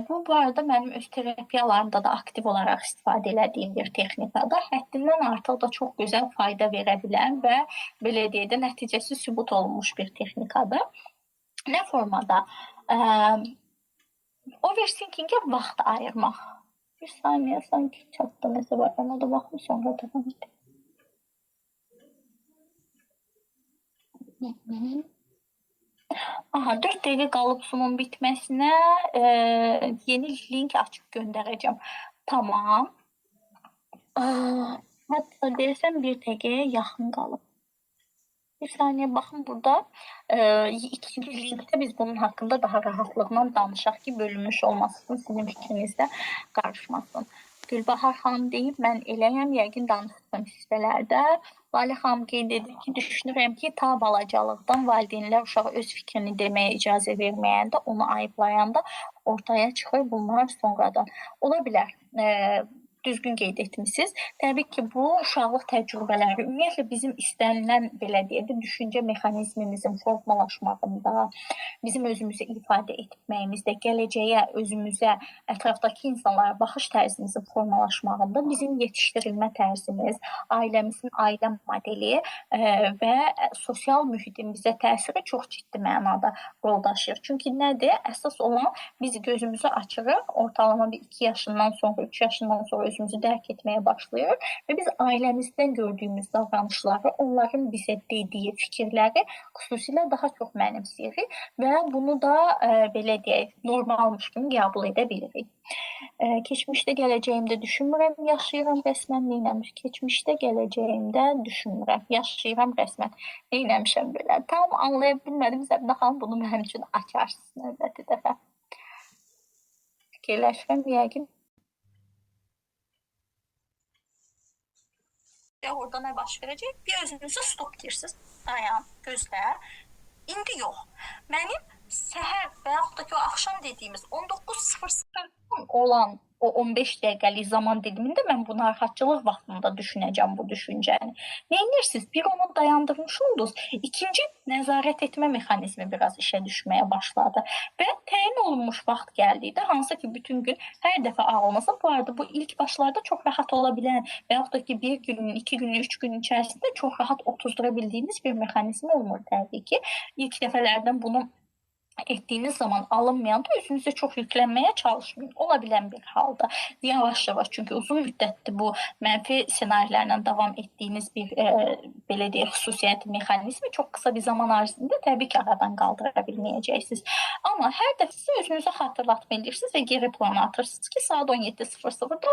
bu arada mənim öz terapiyalarımda da aktiv olaraq istifadə elədiyim bir texnikadır. Həddindən artıq da çox gözəl fayda verə bilən və belə deyək də nəticəsi sübut olunmuş bir texnikadır. Nə formada? Overthinkingə vaxt ayırmaq. Bir saniyə, sanki çatdı nəsə var. Ona da baxım, sonra davam edək. Aha, 4 dəqiqə qalıb sunum bitməsinə yeni link açıb göndərəcəm. Tamam. Hətta deyəsəm 1 dəqiqəyə yaxın qalıb. Bir saniyə baxın burada. İkinci linkdə biz bunun haqqında daha rahatlıqla danışaq ki, bölünmüş olmasın, sizin fikrinizdə qarışmasın. Gülbahar xanım deyib, mən eləyəm, yəqin danışdım hissələrdə. Lalə xanım qeyd edir ki, düşünürəm ki, ta balacalıqdan valideynlər uşağa öz fikrini deməyə icazə verməyəndə, onu ayıblayanda ortaya çıxır bunlar sonradan. Ola bilər, düzgün qeyd etmişsiniz. Təbii ki, bu uşaqlıq təcrübələri ümumiyyətlə bizim istənilən belə deyək də düşüncə mexanizmimizin formalaşmağında, bizim özümüzü ifadə etməyimizdə, gələcəyə, özümüzə, ətrafdakı insanlara baxış tərzimizin formalaşmağında bizim yetişdirilmə tərzimiz, ailəmizin ailə modeli və sosial mühitin bizə təsiri çox ciddi mənada rol daşıyır. Çünki nədir? Əsas olan biz gözümüzü açırıq, ortalama bir 2 yaşından sonra, 3 yaşından sonra özümüzü dərk etməyə başlayırıq və biz ailəmizdən gördüyümüz davranışları, onların bizə dediyi fikirləri xüsusilə daha çox mənimsəyirik və bunu da belə deyək, normalmış kimi qəbul edə bilirik. Keçmişdə gələcəyimdə düşünmürəm, yaşayıram rəsmən, neynəmiş? Keçmişdə gələcəyimdə düşünmürəm, yaşayıram rəsmən, neynəmişəm belə. Tam anlaya bilmədim, Zəbnə xanım bunu mənim üçün açarsınız növbəti dəfə. Fikirləşirəm, yəqin. Orada nə baş verəcək? Bir özünüzə stop deyirsiniz, dayan, gözlə. İndi yox. Mənim səhər və yaxud da ki, o axşam dediyimiz 19:00 olan o 15 dəqiqəlik zaman dilimində mən bu narahatçılıq vaxtında düşünəcəm bu düşüncəni. Neyinirsiniz? Bir onu dayandırmış oldunuz. İkinci, nəzarət etmə mexanizmi biraz işə düşməyə başladı. Və təyin olunmuş vaxt gəldikdə, hansı ki, bütün gün hər dəfə ağlamasa, bu arada bu ilk başlarda çox rahat ola bilən və yaxud da ki, 1 günün, 2 günün, 3 günün içərisində çox rahat otuzdura bildiyiniz bir mexanizm olmur təbii ki. İlk dəfələrdən bunu etdiyiniz zaman alınmayanda özünüzə çox yüklənməyə çalışmayın. Ola bilən bir halda. Yavaş-yavaş, çünki uzun müddətdir bu mənfi senarilərlə davam etdiyiniz bir belə deyək, xüsusiyyəti mexanizmi çox qısa bir zaman ərzində təbii ki, aradan qaldıra bilməyəcəksiniz. Amma hər dəfə sizə özünüzə xatırlatma edirsiniz və geri plana atırsınız ki, saat 17:00-da,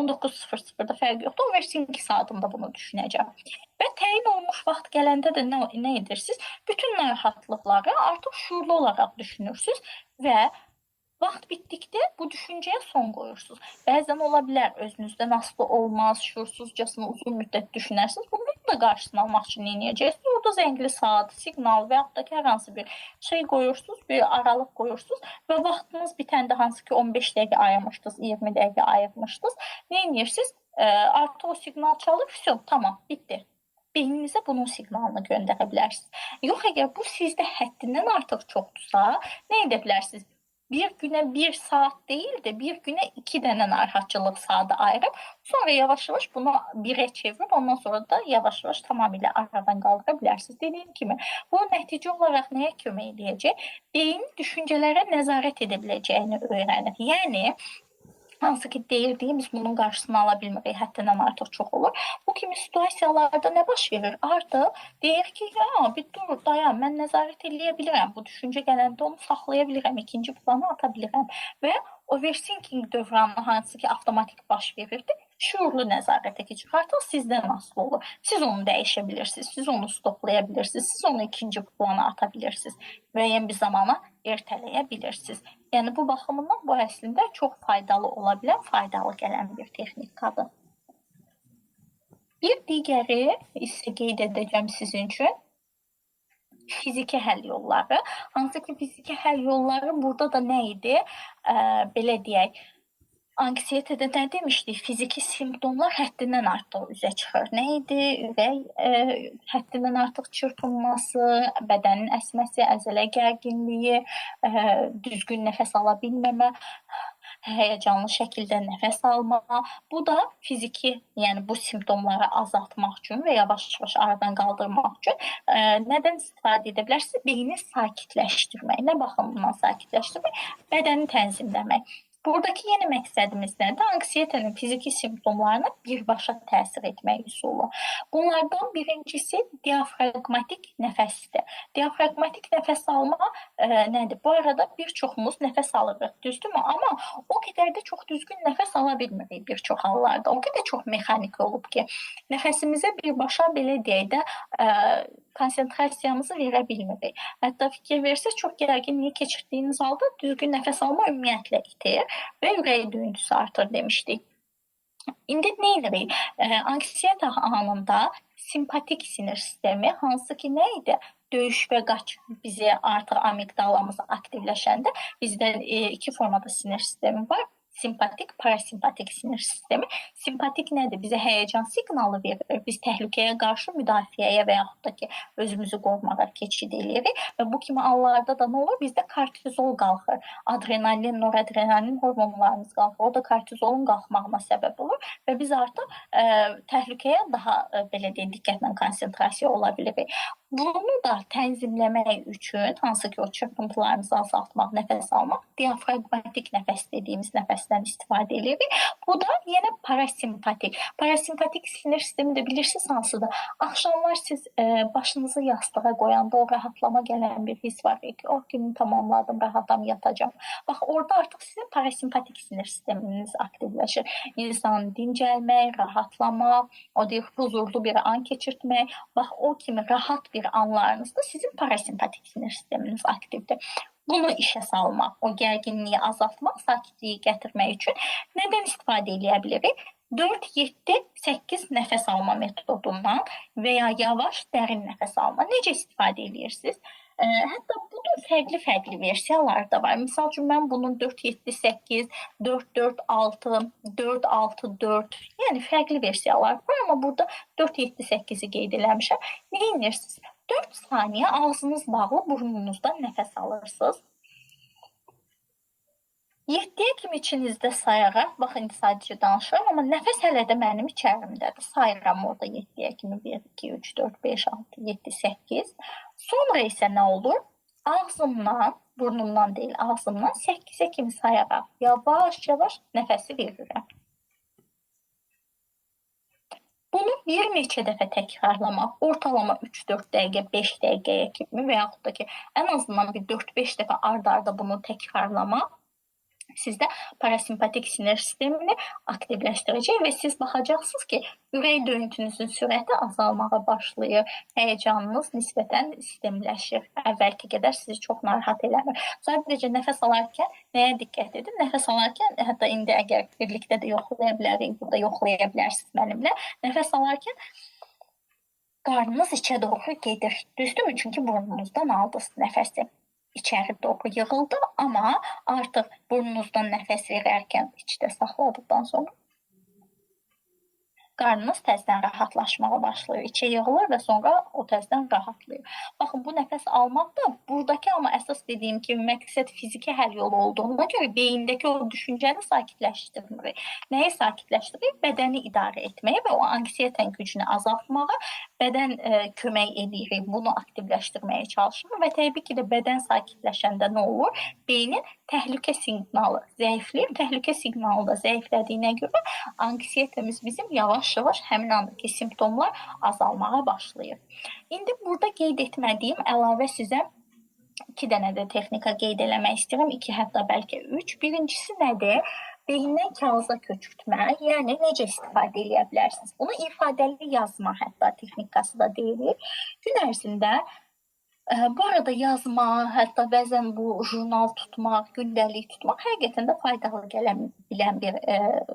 19:00-da fərq yoxdur. Overthinking saatında bunu düşünəcəm. Və təyin olunmuş vaxt gələndə də nə edirsiniz? Bütün narahatlıqları artıq şuurlu olaraq düşünürsünüz və vaxt bitdikdə bu düşüncəyə son qoyursunuz. Bəzən ola bilər, özünüzdən asılı olmaz, şuursuzcasına uzun müddət düşünərsiniz. Bunun da qarşısını almaq üçün nə edəcəksiniz? Orada zəngli saat, siqnal və yaxud da ki, hər hansı bir şey qoyursunuz, bir aralıq qoyursunuz və vaxtınız bitəndə, hansı ki 15 dəqiqə ayırmışdınız, 20 dəqiqə ayırmışdınız, nə edirsiniz? Artıq o siqnal çalır, tamam, bitdi. Beyninizə bunun siqnalını göndərə bilərsiniz. Yox, əgər bu sizdə həddindən artıq çoxdursa, nə edə bilərsiniz? Bir günə 1 saat deyil də, bir günə 2 dənə narahatçılıq saatı ayırıb, sonra yavaş-yavaş bunu 1-ə çevirib, ondan sonra da yavaş-yavaş tamamilə aradan qaldıra bilərsiniz. Dediyim kimi, bu nəticə olaraq nəyə kömək edəcək? Beyin düşüncələrə nəzarət edə biləcəyini öyrənir. Yəni, hansı ki, deyildiyimiz bunun qarşısını ala bilmirik, həddindən artıq çox olur. Bu kimi situasiyalarda nə baş verir? Artıq deyir ki, bir dur, dayan, mən nəzarət eləyə bilirəm. Bu düşüncə gələndə onu saxlaya bilirəm, ikinci plana ata bilirəm. Və overthinking dövranı hansı ki, avtomatik baş verirdi, Şuurlu nəzarətə keçir. Artıq sizdən asılı olur. Siz onu dəyişə bilirsiniz, siz onu stoplaya bilirsiniz, siz onu ikinci plana ata bilirsiniz. Müəyyən bir zamana ertələyə bilirsiniz. Yəni bu baxımından bu əslində çox faydalı ola bilən, faydalı gələn bir texnikadır. Bir digəri isə qeyd edəcəm sizin üçün fiziki həll yolları. Hansı ki, fiziki həll yolları burada da nə idi? Belə deyək, anksiyetədə nə demişdik? Fiziki simptomlar həddindən artıq üzə çıxır. Nə idi? Ürək həddindən artıq çırpınması, bədənin əsməsi, əzələ gərginliyi, düzgün nəfəs ala bilməmə, həyəcanlı şəkildə nəfəs alma. Bu da fiziki, yəni bu simptomları azaltmaq üçün və yavaş-yavaş aradan qaldırmaq üçün nədən istifadə edə bilərsiniz? Beyni sakitləşdirmək. Nə baxımından sakitləşdirmək? Bədəni tənzimləmək. Buradakı yeni məqsədimiz nədir? Anksiyetənin fiziki simptomlarına birbaşa təsir etmək üsulu. Bunlardan birincisi diafragmatik nəfəsdir. Diafragmatik nəfəs alma nədir? Bu arada bir çoxumuz nəfəs alırıq, düzdürmü? Amma o qədər də çox düzgün nəfəs ala bilmirik bir çox hallarda. O qədər çox mexanik olub ki, nəfəsimizə birbaşa belə deyək də konsentrasiyamızı verə bilmirik. Hətta fikir versəz, çox gərginliyi keçirdiyiniz halda düzgün nəfəs alma ümumiyyətlə itir və ürək döyüntüsü artır demişdik. İndi nə edirik? Anksiyetə anında simpatik sinir sistemi, hansı ki nə idi? Döyüş və qaç bizi artıq amigdalamız aktivləşəndə bizdə iki formada sinir sistemi var. Simpatik, parasimpatik sinir sistemi. Simpatik nədir? Bizə həyəcan siqnalı verir. Biz təhlükəyə qarşı müdafiəyə və yaxud da ki, özümüzü qorumağa keçid edirik. Və bu kimi hallarda da nə olur? Bizdə kortizol qalxır. Adrenalin, noradrenalin hormonlarımız qalxır. O da kortizolun qalxmağına səbəb olur. Və biz artıq təhlükəyə daha belə deyək, diqqətlə konsentrasiya ola bilirik. Bunu da tənzimləmək üçün, hansı ki o çırpıntılarımızı azaltmaq, nəfəs almaq, diafragmatik nəfəs dediyimiz nəfəsdən istifadə edirik. Bu da yenə parasimpatik. Parasimpatik sinir sistemi də bilirsiniz hansıdır? Axşamlar siz başınızı yastığa qoyanda o rahatlama gələn bir his var ki, o günü tamamladım, rahatam, yatacağım. Bax, orada artıq sizin parasimpatik sinir sisteminiz aktivləşir. İnsanı dincəlmək, rahatlamaq, o deyək, huzurlu bir an keçirtmək, bax, o kimi rahat bir anlarınızda sizin parasimpatik sinir sisteminiz aktivdir. Bunu işə salmaq, o gərginliyi azaltmaq, sakitliyi gətirmək üçün nədən istifadə edə bilirik? 4, 7, 8 nəfəs alma metodundan və ya yavaş, dərin nəfəs alma. Necə istifadə edirsiniz? Hətta bunun fərqli versiyaları da var. Misal üçün, mən bunun 4, 7, 8, 4, 4, 6, 4, 6, 4, yəni fərqli versiyalar var, amma burada 4, 7, 8-i qeyd eləmişəm. Nə edirsiniz? 4 saniyə ağzınız bağlı burnunuzdan nəfəs alırsınız. 7-yə kimi içinizdə sayaraq, baxın, indi sadəcə danışıram, amma nəfəs hələ də mənim içərimdədir. Sayıram orada 7-yə kimi 1, 2, 3, 4, 5, 6, 7, 8. Sonra isə nə olur? Ağzımdan, burnumdan deyil, ağzımdan 8-ə kimi sayaraq yavaş-yavaş nəfəsi verirəm. Bunu bir neçə dəfə təkrarlamaq, ortalama 3-4 dəqiqə, 5 dəqiqəyə kimi və yaxud da ki, ən azından bir 4-5 dəfə ard-arda bunu təkrarlamaq sizdə parasimpatik sinir sistemini aktivləşdirəcək və siz baxacaqsınız ki, ürək döyüntünüzün sürəti azalmağa başlayır, həyəcanınız nisbətən sistemləşir, əvvəlki qədər sizi çox narahat eləmir. Sadəcə nəfəs alarkən nəyə diqqət edin? Nəfəs alarkən, hətta indi əgər birlikdə də yoxlaya bilərik, burada yoxlaya bilərsiniz mənimlə, nəfəs alarkən qarnınız içə doğru gedir, düzdürmü? Çünki burnunuzdan aldınız nəfəsi. İçəri doğru yığıldı, amma artıq burnunuzdan nəfəs verərkən içdə saxladıqdan sonra qarnınız təzədən rahatlaşmağa başlayır, içə yığılır və sonra o təzədən rahatlayır. Baxın, bu nəfəs almaq da buradakı amma əsas dediyim kimi məqsəd fiziki həll yolu olduğuna görə beyindəki o düşüncəni sakitləşdirmirik. Nəyi sakitləşdiririk? Bədəni idarə etməyə və o anksiyetən gücünü azaltmağa bədən kömək edirik, bunu aktivləşdirməyə çalışırıq və təbii ki də bədən sakitləşəndə nə olur? Beynin təhlükə siqnalı zəifləyir, təhlükə siqnalı da zəiflədiyinə görə anksiyetəmiz bizim yavaş-yavaş həmin andakı simptomlar azalmağa başlayır. İndi burada qeyd etmədiyim əlavə sizə 2 dənə də texnika qeyd eləmək istəyirəm, 2 hətta bəlkə 3. Birincisi nədir? beyindən kağıza köçürtmə, yəni necə istifadə edə bilərsiniz? Bunu ifadəli yazma hətta texnikası da deyilir. Gün ərzində bu arada yazma, hətta bəzən bu jurnal tutmaq, gündəlik tutmaq həqiqətən də faydalı gələ bilən bir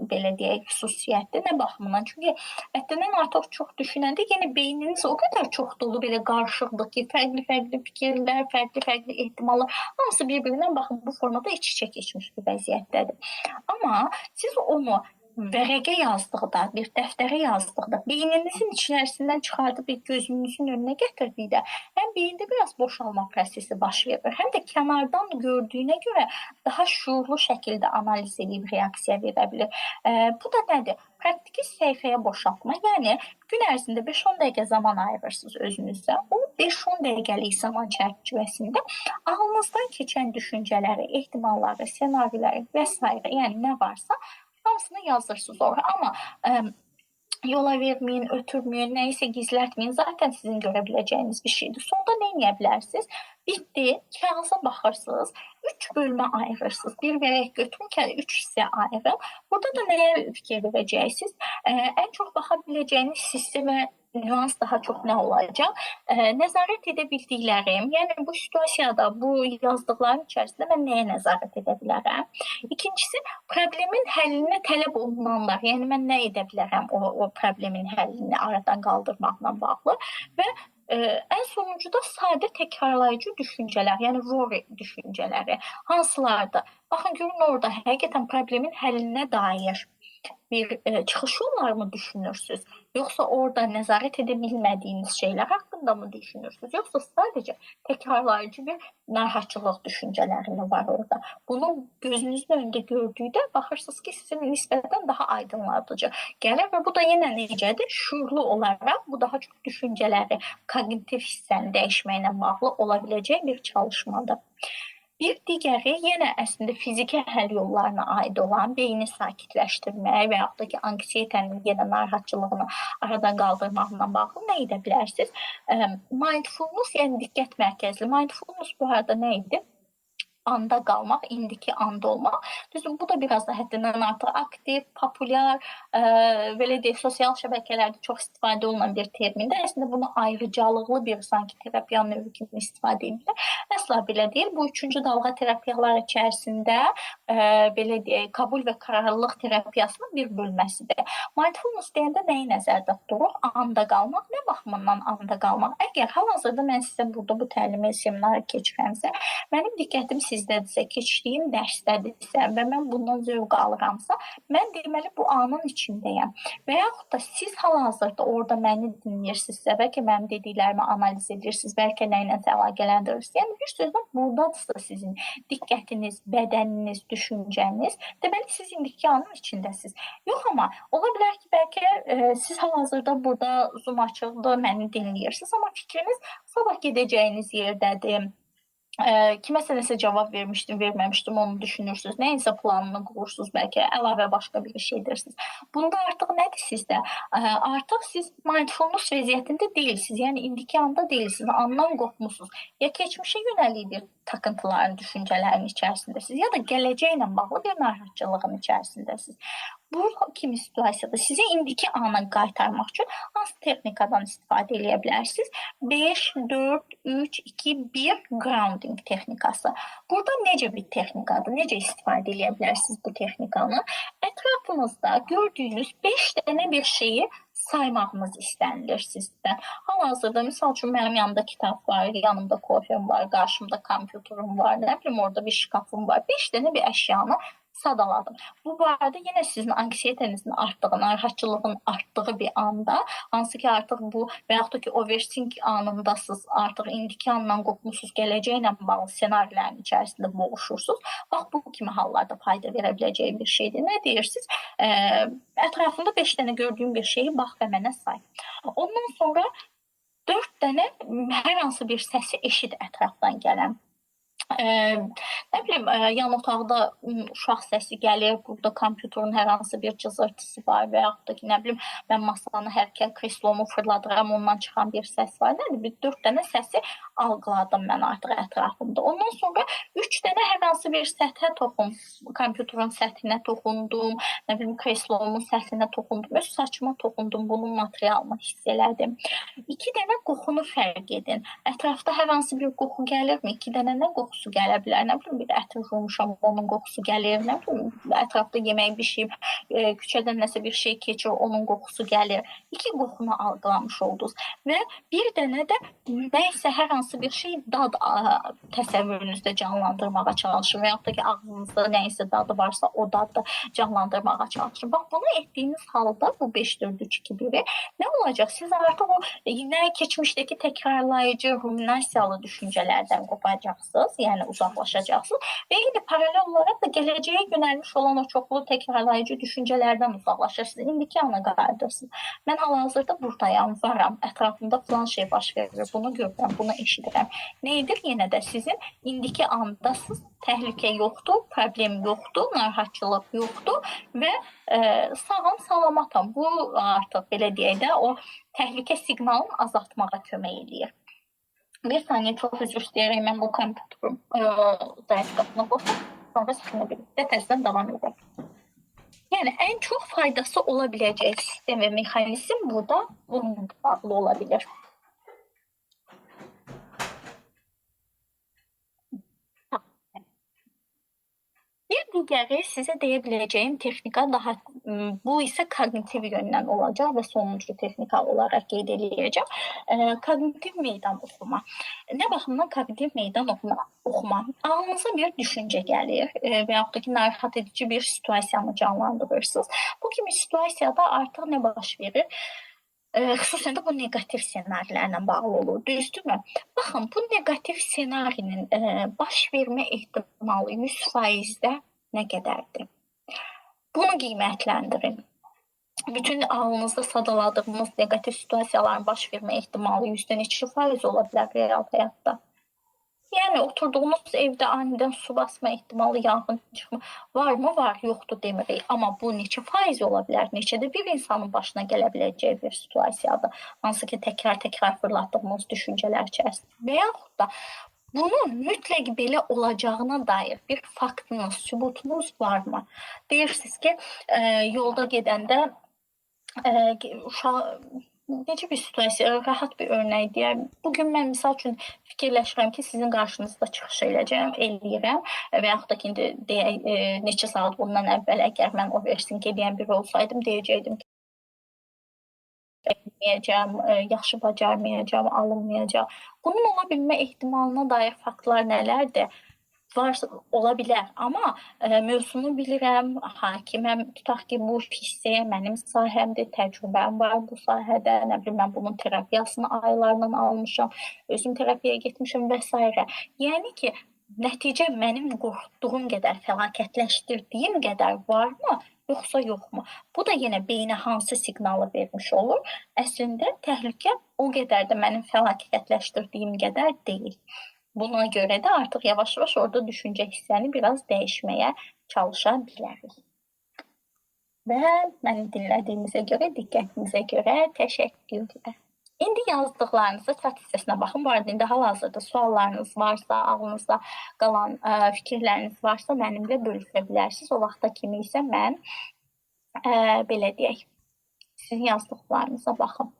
belə deyək xüsusiyyətdir. Nə baxımından? Çünki həddindən artıq çox düşünəndə yenə beyniniz o qədər çox dolu belə qarışıqdır ki, fərqli-fərqli fikirlər, fərqli-fərqli ehtimallar hamısı bir-birindən baxın bu formada iç-içə keçmiş bir vəziyyətdədir. Amma siz onu vərəqə yazdıqda, bir dəftərə yazdıqda, beyninizin içərisindən çıxardıb bir gözünüzün önünə gətirdikdə, həm beyində biraz boşalma prosesi baş verir, həm də kənardan gördüyünə görə daha şuurlu şəkildə analiz edib reaksiya verə bilir. Bu da nədir? Praktiki səhifəyə boşaltma, yəni gün ərzində 5-10 dəqiqə zaman ayırırsınız özünüzə. O 5-10 dəqiqəlik zaman çərçivəsində ağlınızdan keçən düşüncələri, ehtimalları, senariləri və s. yəni nə varsa hamısını yazırsınız oraya. Amma yola verməyin, ötürməyin, nəyisə gizlətməyin. Zaten sizin görə biləcəyiniz bir şeydir. Sonda nə edə bilərsiniz? Bitdi, kağıza baxırsınız, 3 bölmə ayırırsınız. Bir vərəq götürün ki, 3 hissə ayırın. Burada da nəyə fikir verəcəksiniz? Ən çox baxa biləcəyiniz hissə və nüans daha çox nə olacaq? Nəzarət edə bildiklərim, yəni bu situasiyada, bu yazdıqların içərisində mən nəyə nəzarət edə bilərəm? İkincisi, problemin həllinə tələb olunanlar, yəni mən nə edə bilərəm o problemin həllini aradan qaldırmaqla bağlı və ən sonuncuda sadə təkrarlayıcı düşüncələr, yəni worry düşüncələri hansılardır? Baxın, görün orada həqiqətən problemin həllinə dair bir çıxış yollarımı düşünürsünüz? Yoxsa orada nəzarət edə bilmədiyiniz şeylər haqqında mı düşünürsünüz? Yoxsa sadəcə təkrarlayıcı bir narahatçılıq düşüncələri var orada? Bunu gözünüzün önündə gördükdə baxırsınız ki, sizin nisbətən daha aydınladıcı gəlir və bu da yenə necədir? Şuurlu olaraq bu daha çox düşüncələri, kognitiv hissəni dəyişməklə bağlı ola biləcək bir çalışmadır. Bir digəri yenə əslində fiziki həll yollarına aid olan beyni sakitləşdirmək və yaxud da ki, anksiyetənin yenə narahatçılığını aradan qaldırmaqla bağlı nə edə bilərsiniz? Mindfulness, yəni diqqət mərkəzli. Mindfulness bu arada nə idi? Anda qalmaq, indiki anda olmaq. Düzdür, bu da biraz da həddindən artıq aktiv, populyar, belə deyək, sosial şəbəkələrdə çox istifadə olunan bir termindir. Əslində bunu ayrıcalıqlı bir sanki terapiya növü kimi istifadə edirlər. Əsla belə deyil. Bu üçüncü dalğa terapiyalar içərisində belə deyək, qəbul və qararlılıq terapiyasının bir bölməsidir. Mindfulness deyəndə nəyi nəzərdə tuturuq? Anda qalmaq, nə baxımından anda qalmaq? Əgər hal-hazırda mən sizə burada bu təlimi, seminarı keçirəmsə, mənim diqqətim sizdədirsə, keçdiyim dərsdədirsə və mən bundan zövq alıramsa, mən deməli bu anın içindəyəm. Və yaxud da siz hal-hazırda orada məni dinləyirsinizsə, bəlkə mənim dediklərimi analiz edirsiniz, bəlkə nə ilə əlaqələndirirsiniz. Yəni bir sözlə buradadırsa sizin diqqətiniz, bədəniniz, düşüncəniz, deməli siz indiki anın içindəsiniz. Yox, amma ola bilər ki, bəlkə siz hal-hazırda burada Zoom açıqdır, məni dinləyirsiniz, amma fikriniz sabah gedəcəyiniz yerdədir. Kiməsə nəsə cavab vermişdim, verməmişdim, onu düşünürsünüz. Nəyinsə planını qurursunuz, bəlkə əlavə başqa bir şey edirsiniz. Bunda artıq nədir sizdə? Artıq siz mindfulness vəziyyətində deyilsiniz, yəni indiki anda deyilsiniz, andan qopmusunuz. Ya keçmişə yönəlik bir takıntıların, düşüncələrin içərisindəsiniz, ya da gələcəklə bağlı bir narahatçılığın içərisindəsiniz. Bu kimi situasiyada sizi indiki ana qaytarmaq üçün hansı texnikadan istifadə edə bilərsiniz? 5, 4, 3, 2, 1 grounding texnikası. Burada necə bir texnikadır? Necə istifadə edə bilərsiniz bu texnikanı? Ətrafınızda gördüyünüz 5 dənə bir şeyi saymağınız istənilir sizdən. Hal-hazırda, misal üçün, mənim yanımda kitab var, yanımda kofem var, qarşımda kompüterim var, nə bilim, orada bir şkafım var. 5 dənə bir əşyanı sadaladım. Bu arada yenə sizin anksiyetənizin artdığı, narahatçılığın artdığı bir anda, hansı ki artıq bu və yaxud da ki overthink anındasınız, artıq indiki andan qopmusunuz, gələcəklə bağlı senarilərin içərisində boğuşursunuz. Bax, bu kimi hallarda fayda verə biləcəyi bir şeydir. Nə deyirsiniz? Ətrafında 5 dənə gördüyüm bir şeyi bax və mənə say. Ondan sonra 4 dənə hər hansı bir səsi eşit ətrafdan gələn. Nə bilim, yan otaqda uşaq səsi gəlir, burada kompüterin hər hansı bir cızırtısı var və yaxud da ki, nə bilim, mən masanı hərəkət kreslomu fırladıram, ondan çıxan bir səs var. Nədir? Bir 4 dənə səsi algıladım mən artıq ətrafımda. Ondan sonra 3 dənə hər hansı bir səthə kompüterin səthinə toxundum, nə bilim, kreslomun səthinə toxundum, öz saçıma toxundum, bunun materialını hiss elədim. 2 dənə qoxunu fərq edin. Ətrafda hər hansı bir qoxu gəlirmi? 2 dənə nə qoxusu gələ bilər? Nə bilim, bir ətir vurmuşam, onun qoxusu gəlir. Nə bilim, ətrafda yemək bişib, küçədən nəsə bir şey keçir, onun qoxusu gəlir. 2 qoxunu algılamış oldunuz. Və bir dənə də nəysə hər hansı bir şey dad təsəvvürünüzdə canlandırmağa çalışın və yaxud da ki, ağzınızda nəysə dadı varsa o dadı canlandırmağa çalışın. Bax, bunu etdiyiniz halda bu 5-4-3-2-1-i nə olacaq? Siz artıq o yine keçmişdəki təkrarlayıcı ruminasiyalı düşüncələrdən qopacaqsınız, yəni uzaqlaşacaqsınız və yine paralel olaraq da gələcəyə yönəlmiş olan o çoxlu təkrarlayıcı düşüncələrdən uzaqlaşırsınız. İndiki ana qayıdırsınız. Mən hal-hazırda buradayam, varam, ətrafımda falan şey baş verir, bunu görürəm, bunu eşidirəm. Neydir? Yenə də sizin indiki andasınız, təhlükə yoxdur, problem yoxdur, narahatçılıq yoxdur və sağam, salamatam. Bu artıq belə deyək də o təhlükə siqnalını azaltmağa kömək edir. Bir saniye, çok üzr istəyərək mən bu kompüterim zayıf qapına qoyum. Sonra sizinlə birlikdə təzədən davam edək. Yəni ən çox faydası ola biləcək sistem və mexanizm burada bununla bağlı ola bilər. Bir digəri sizə deyə biləcəyim texnika daha, bu isə kognitiv yöndən olacaq və sonuncu texnika olaraq qeyd ediləcək. Kognitiv meydan oxuma. Nə baxımdan kognitiv meydan oxuma? Ağlınıza bir düşüncə gəlir və yaxud da ki, narahat edici bir situasiyanı canlandırırsınız. Bu kimi situasiyada artıq nə baş verir? Xüsusən də bu negativ ssenarilərlə bağlı olur, düzdürmü? Baxın, bu negativ ssenarinin baş vermə ehtimalı 100%-də nə qədərdir? Bunu qiymətləndirin. Bütün ağlınızda sadaladığınız negativ situasiyaların baş vermə ehtimalı %neçə% ola bilər real həyatda? Yəni oturduğunuz evdə anidən su basma ehtimalı, yanğın çıxma varmı? Var, yoxdur demirik. Amma bu neçə faiz ola bilər? Neçədə bir insanın başına gələ biləcəyi bir situasiyadır. Hansı ki, təkrar fırlatdığımız düşüncələr içərisində. Və yaxud da bunun mütləq belə olacağına dair bir faktınız, sübutunuz varmı? Deyirsiniz ki, yolda gedəndə uşaq necə bir situasiya, rahat bir örnək deyər. Bugün mən misal üçün fikirləşirəm ki, sizin qarşınızda çıxış eləyirəm və yaxud da ki, neçə saat bundan əvvəl əgər mən o versin eləyən biri olsaydım, deyəcəkdim ki, yaxşı bacarmayacağım, alınmayacaq. Bunun ola bilmə ehtimalına dair faktlar nələrdir? Varsa ola bilər, amma mövzunu bilirəm, hakiməm, tutaq ki, bu hissəyə mənim sahəmdir, təcrübəm var bu sahədə, nə bilim, mən bunun terapiyasını aylarla almışam, özüm terapiyaya getmişəm və s. Yəni ki, nəticə mənim qorxduğum qədər, fəlakətləşdirdiyim qədər varmı, yoxsa yoxmu? Bu da yenə beyinə hansı siqnalı vermiş olur? Əslində, təhlükə o qədər də mənim fəlakətləşdirdiyim qədər deyil. Buna görə də artıq yavaş-yavaş orada düşüncə hissəni biraz dəyişməyə çalışa bilərik. Və məni dinlədiyinizə görə, diqqətinizə görə təşəkkürlər. İndi yazdıqlarınızı chat hissəsinə baxın. Bu arada indi hal-hazırda suallarınız varsa, ağlınızda qalan fikirləriniz varsa mənimlə bölüşə bilərsiniz. O vaxta kimi isə mən belə deyək, sizin yazdıqlarınıza baxın.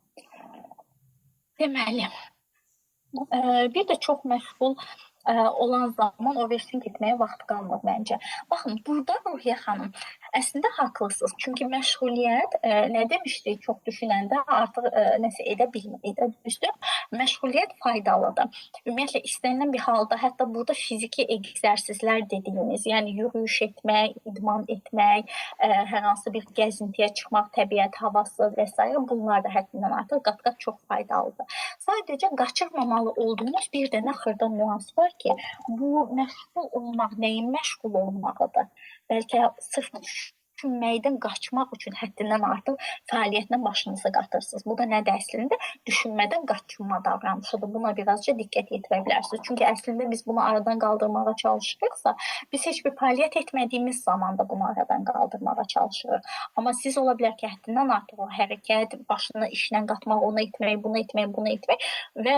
Deməli, bir də çox məşğul olan zaman o versin getməyə vaxt qalmır məncə. Baxın, burada Ruhiyyə xanım, əslində haqlısınız. Çünki məşğuliyyət, nə demişdik, çox düşünəndə artıq nəsə edə bilmir, düzdür. Məşğuliyyət faydalıdır. Ümumiyyətlə, istənilən bir halda, hətta burada fiziki egzərsizlər dediyimiz, yəni yürüyüş etmək, idman etmək, hər hansı bir gəzintiyə çıxmaq, təbiət havası və s. bunlar da həddindən artıq qat-qat çox faydalıdır. Sadəcə qaçırmamalı olduğumuz bir dənə xırda nüans var ki, bu məşğul olmaq, nəyin məşğul olmağıdır? Bəlkə sırf düşünməkdən qaçmaq üçün həddindən artıq fəaliyyətlə başınızı qatırsınız. Bu da nədir əslində? Düşünmədən qaçınma davranışıdır. Buna birazca diqqət yetirə bilərsiniz. Çünki əslində biz bunu aradan qaldırmağa çalışırıqsa, biz heç bir fəaliyyət etmədiyimiz zaman da bunu aradan qaldırmağa çalışırıq. Amma siz ola bilər ki, həddindən artıq o hərəkət, başını işlə qatmaq, onu etmək, bunu etmək, bunu etmək və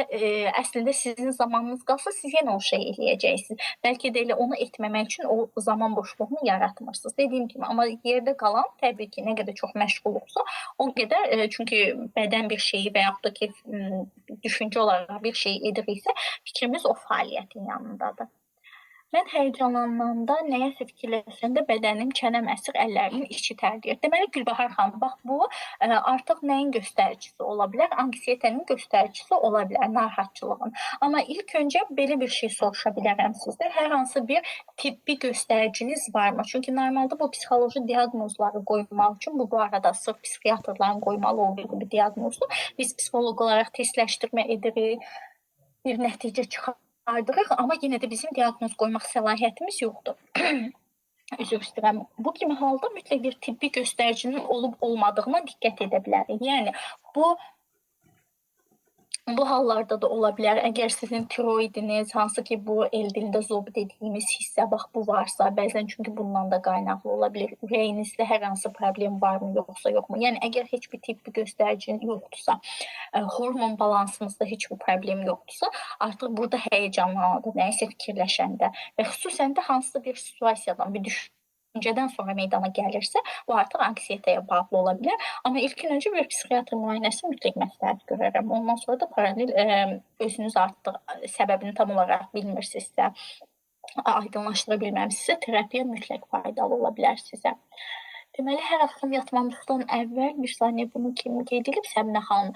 əslində sizin zamanınız qalsa, siz yenə o şey eləyəcəksiniz. Bəlkə də elə onu etməmək üçün o zaman boşluğunu yaratmırsınız. Dediyim kimi, amma yerdə qalan təbii ki, nə qədər çox məşğul olsa, o qədər çünki bədən bir şeyi və yaxud da ki, düşüncə olaraq bir şey ediriksə, fikrimiz o fəaliyyətin yanındadır. Mən həyəcanlananda, nəyəsə fikirləşəndə bədənim çənəm əsir, əllərimin içi tərləyir. Deməli, Gülbahar xanım, bax bu artıq nəyin göstəricisi ola bilər? Anksiyetənin göstəricisi ola bilər, narahatçılığın. Amma ilk öncə belə bir şey soruşa bilərəm sizdə. Hər hansı bir tibbi göstəriciniz varmı? Çünki normalda bu psixoloji diaqnozları qoymaq üçün, bu arada sırf psixiatrların qoymalı olduğu bir diaqnozdur. Biz psixoloq olaraq testləşdirmə edirik, bir nəticə çıxarırıq, amma yenə də bizim diaqnoz qoymaq səlahiyyətimiz yoxdur. Üzr istəyirəm. Bu kimi halda mütləq bir tibbi göstəricinin olub-olmadığına diqqət edə bilərik. Yəni, bu hallarda da ola bilər, əgər sizin tiroidiniz, hansı ki bu el dilində zob dediyimiz hissə, bax bu varsa, bəzən çünki bundan da qaynaqlı ola bilər, ürəyinizdə hər hansı problem varmı, yoxsa yoxmu? Yəni, əgər heç bir tibbi göstəricin yoxdursa, hormon balansınızda heç bir problem yoxdursa, artıq burada həyəcanlanır, nəyisə fikirləşəndə və xüsusən də hansısa bir situasiyadan, bir düşüncədən sonra meydana gəlirsə, bu artıq anksiyetəyə bağlı ola bilər. Amma ilkin öncə bir psixiatr müayinəsi mütləq məsləhət görərəm. Ondan sonra da paralel özünüz artıq səbəbini tam olaraq bilmirsinizsə, aydınlaşdıra bilməmsinizsə, terapiya mütləq faydalı ola bilər sizə. Deməli, hər axşam yatmamışdan əvvəl bir saniyə bunu kim qeyd edib? Səminə xanım,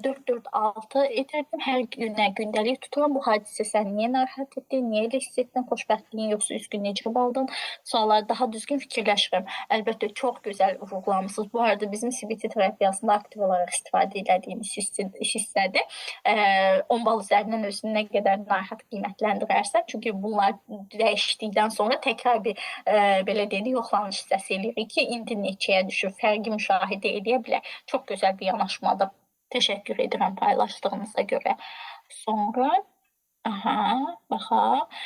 4-4-6 edirdim, hər günə gündəlik tuturam. Bu hadisə səni niyə narahat etdi, niyə elə hiss etdin, xoşbəxtliyin yoxsa üzgün necə aldın? Sualları daha düzgün fikirləşirəm. Əlbəttə, çox gözəl vurğulamısınız. Bu arada bizim CBT terapiyasında aktiv olaraq istifadə edədiyimiz hissədir. 10 bal üzərindən özünü nə qədər narahat qiymətləndirərsən. Çünki bunlar dəyişdikdən sonra təkrar bir belə deyilik, yoxlanış hissəsi eləyirik ki, indi neçəyə düşür, fərqi müşahidə edə bilər. Çox gözəl bir yanaşmadır. Təşəkkür edirəm paylaşdığınıza görə. Sonra, baxaq.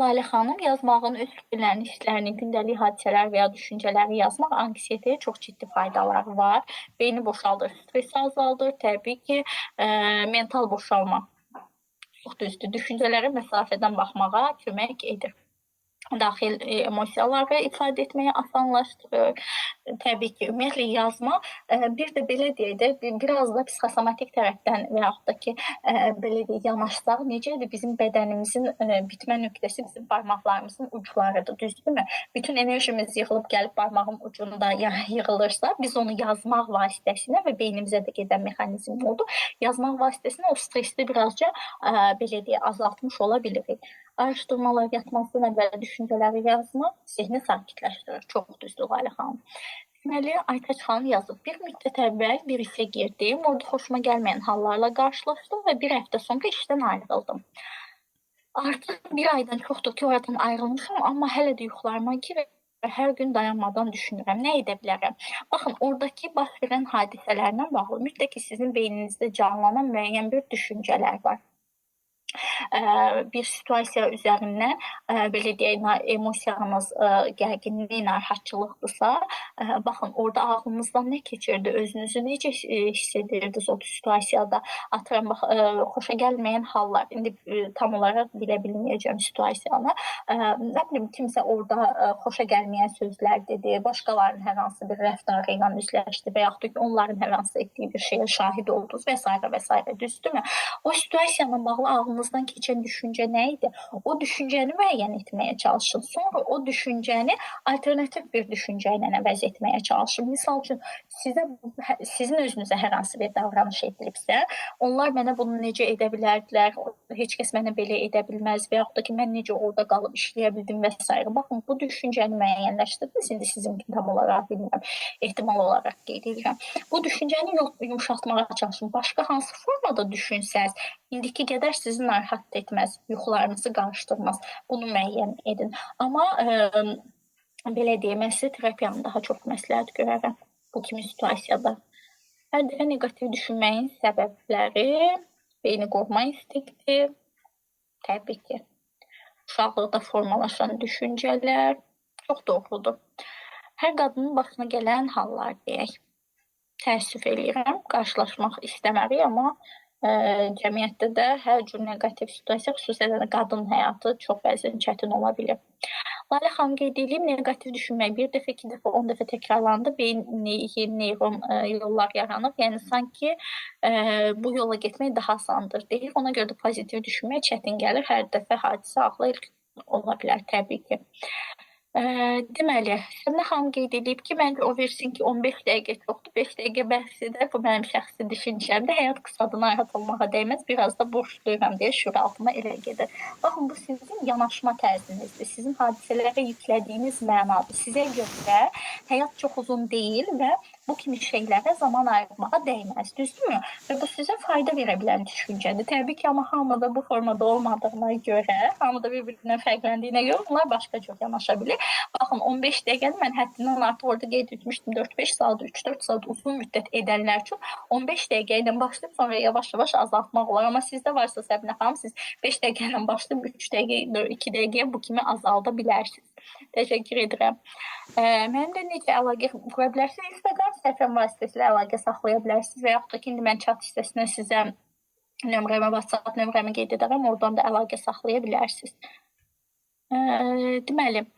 Lalə xanım, yazmağın öz fikirlərini, hisslərini, gündəlik hadisələr və ya düşüncələri yazmaq anksiyetəyə çox ciddi faydaları var. Beyni boşaldır, stresi azaldır, təbii ki, mental boşalma. Çox düzdür, düşüncələrə məsafədən baxmağa kömək edir. Daxil emosiyaları ifadə etməyə asanlaşdırır. Təbii ki, ümumiyyətlə yazma, bir də belə deyək də, biraz da psixosomatik tərəfdən və yaxud da ki, belə deyək, yanaşsaq, necədir bizim bədənimizin bitmə nöqtəsi bizim barmaqlarımızın uclarıdır, düzdürmü? Bütün enerjimiz yığılıb gəlib barmağın ucunda yığılırsa, biz onu yazmaq vasitəsilə və beynimizə də gedən mexanizm oldu. Yazmaq vasitəsilə o stresi birazca, belə deyək, azaltmış ola bilirik. Araşdırmalar yatmazdan əvvəl düşüncələri yazmaq zihni sakitləşdirir. Çox düzdür, Lalə xanım. Deməli, Aytaç xanım yazıb. Bir müddət əvvəl bir işə girdim, orada xoşuma gəlməyən hallarla qarşılaşdım və bir həftə sonra işdən ayrıldım. Artıq bir aydan çoxdur ki, oradan ayrılmışam, amma hələ də yuxularıma girir və hər gün dayanmadan düşünürəm. Nə edə bilərəm? Baxın, oradakı baş verən hadisələrlə bağlı mütləq ki, sizin beyninizdə canlanan müəyyən bir düşüncələr var. Bir situasiya üzərindən, belə deyək, emosiyanız gərginlik, narahatçılıqdırsa, baxın, orada ağlınızdan nə keçirdi, özünüzü necə hiss edirdiniz o situasiyada, atıram, xoşa gəlməyən hallar, indi tam olaraq bilə bilməyəcəm situasiyanı, nə bilim, kimsə orada xoşa gəlməyən sözlər dedi, başqalarının hər hansı bir rəftarı ilə üzləşdi və yaxud da ki, onların hər hansı etdiyi bir şeyə şahid oldunuz və s. Düzdürmü? O situasiyanla bağlı ağlınızdan keçən düşüncə nə idi? O düşüncəni müəyyən etməyə çalışın. Sonra o düşüncəni alternativ bir düşüncə ilə əvəz etməyə çalışın. Misal üçün, sizin özünüzə hər hansı bir davranış edilibsə, onlar mənə bunu necə edə bilərdilər, heç kəs mənə belə edə bilməz və yaxud da ki, mən necə orada qalıb işləyə bildim və s. Baxın, bu düşüncəni müəyyənləşdirdiniz. İndi sizinki tam olaraq bilmirəm, ehtimal olaraq qeyd edirəm. Bu düşüncəni yumşaltmağa çalışın. Başqa hansı formada düşünsəz, indiki qədər sizi narahat etməz, yuxularınızı qarışdırmaz. Bunu müəyyən edin. Amma Belə deyim, mən sizə terapiyanı daha çox məsləhət görərəm bu kimi situasiyada. Hər dəfə negativ düşünməyin səbəbləri beyni qoruma instinkti, təbii ki, uşaqlıqda formalaşan düşüncələr çox doğrudur. Hər qadının başına gələn hallar deyək. Təəssüf eləyirəm, qarşılaşmaq istəmərik, amma cəmiyyətdə də hər cür negativ situasiya, xüsusilə də qadın həyatı çox bəzən çətin ola bilir. Lalə xanım qeyd edeyim, negativ düşünmək bir dəfə, 2 dəfə, 10 dəfə təkrarlandı, beyin yeni neyron yollar yaranır. Yəni sanki bu yola getmək daha asandır deyir. Ona görə də pozitiv düşünmək çətin gəlir. Hər dəfə hadisə ağla ilk ola bilər təbii ki. Deməli, Səminə xanım qeyd edib ki, məncə o versin ki, 15 dəqiqə çoxdur, 5 dəqiqə bəhs edər. Bu mənim şəxsi düşüncəmdir. Həyat qısadır, narahat olmağa dəyməz. Biraz da borcluyam deyə şüuraltıma elə gedir. Baxın, bu sizin yanaşma tərzinizdir. Sizin hadisələrə yüklədiyiniz mənadır. Sizə görə həyat çox uzun deyil və bu kimi şeylərə zaman ayırmağa dəyməz. Düzdürmü? Və bu sizə fayda verə bilən düşüncədir. Təbii ki, amma hamıda bu formada olmadığına görə, hamıda bir-birindən fərqləndiyinə görə bunlar başqa cür yanaşa bilir. Baxın, 15 dəqiqəni mən həddindən artıq orada qeyd etmişdim. 4-5 saat, 3-4 saat uzun müddət edənlər üçün 15 dəqiqə ilə başlayıb sonra yavaş-yavaş azaltmaq olar. Amma sizdə varsa Səbinə xanım, siz 5 dəqiqə ilə başlayıb 3 dəqiqə, 2 dəqiqəyə bu kimi azalda bilərsiniz. Təşəkkür edirəm. Mənim də necə əlaqə qura bilərsiniz? Instagram səhifəm vasitəsilə əlaqə saxlaya bilərsiniz və yaxud da ki, indi mən chat hissəsinə sizə nömrəmi, WhatsApp nömrəmi qeyd edərəm, oradan da əlaqə saxlaya bilərsiniz. Deməli,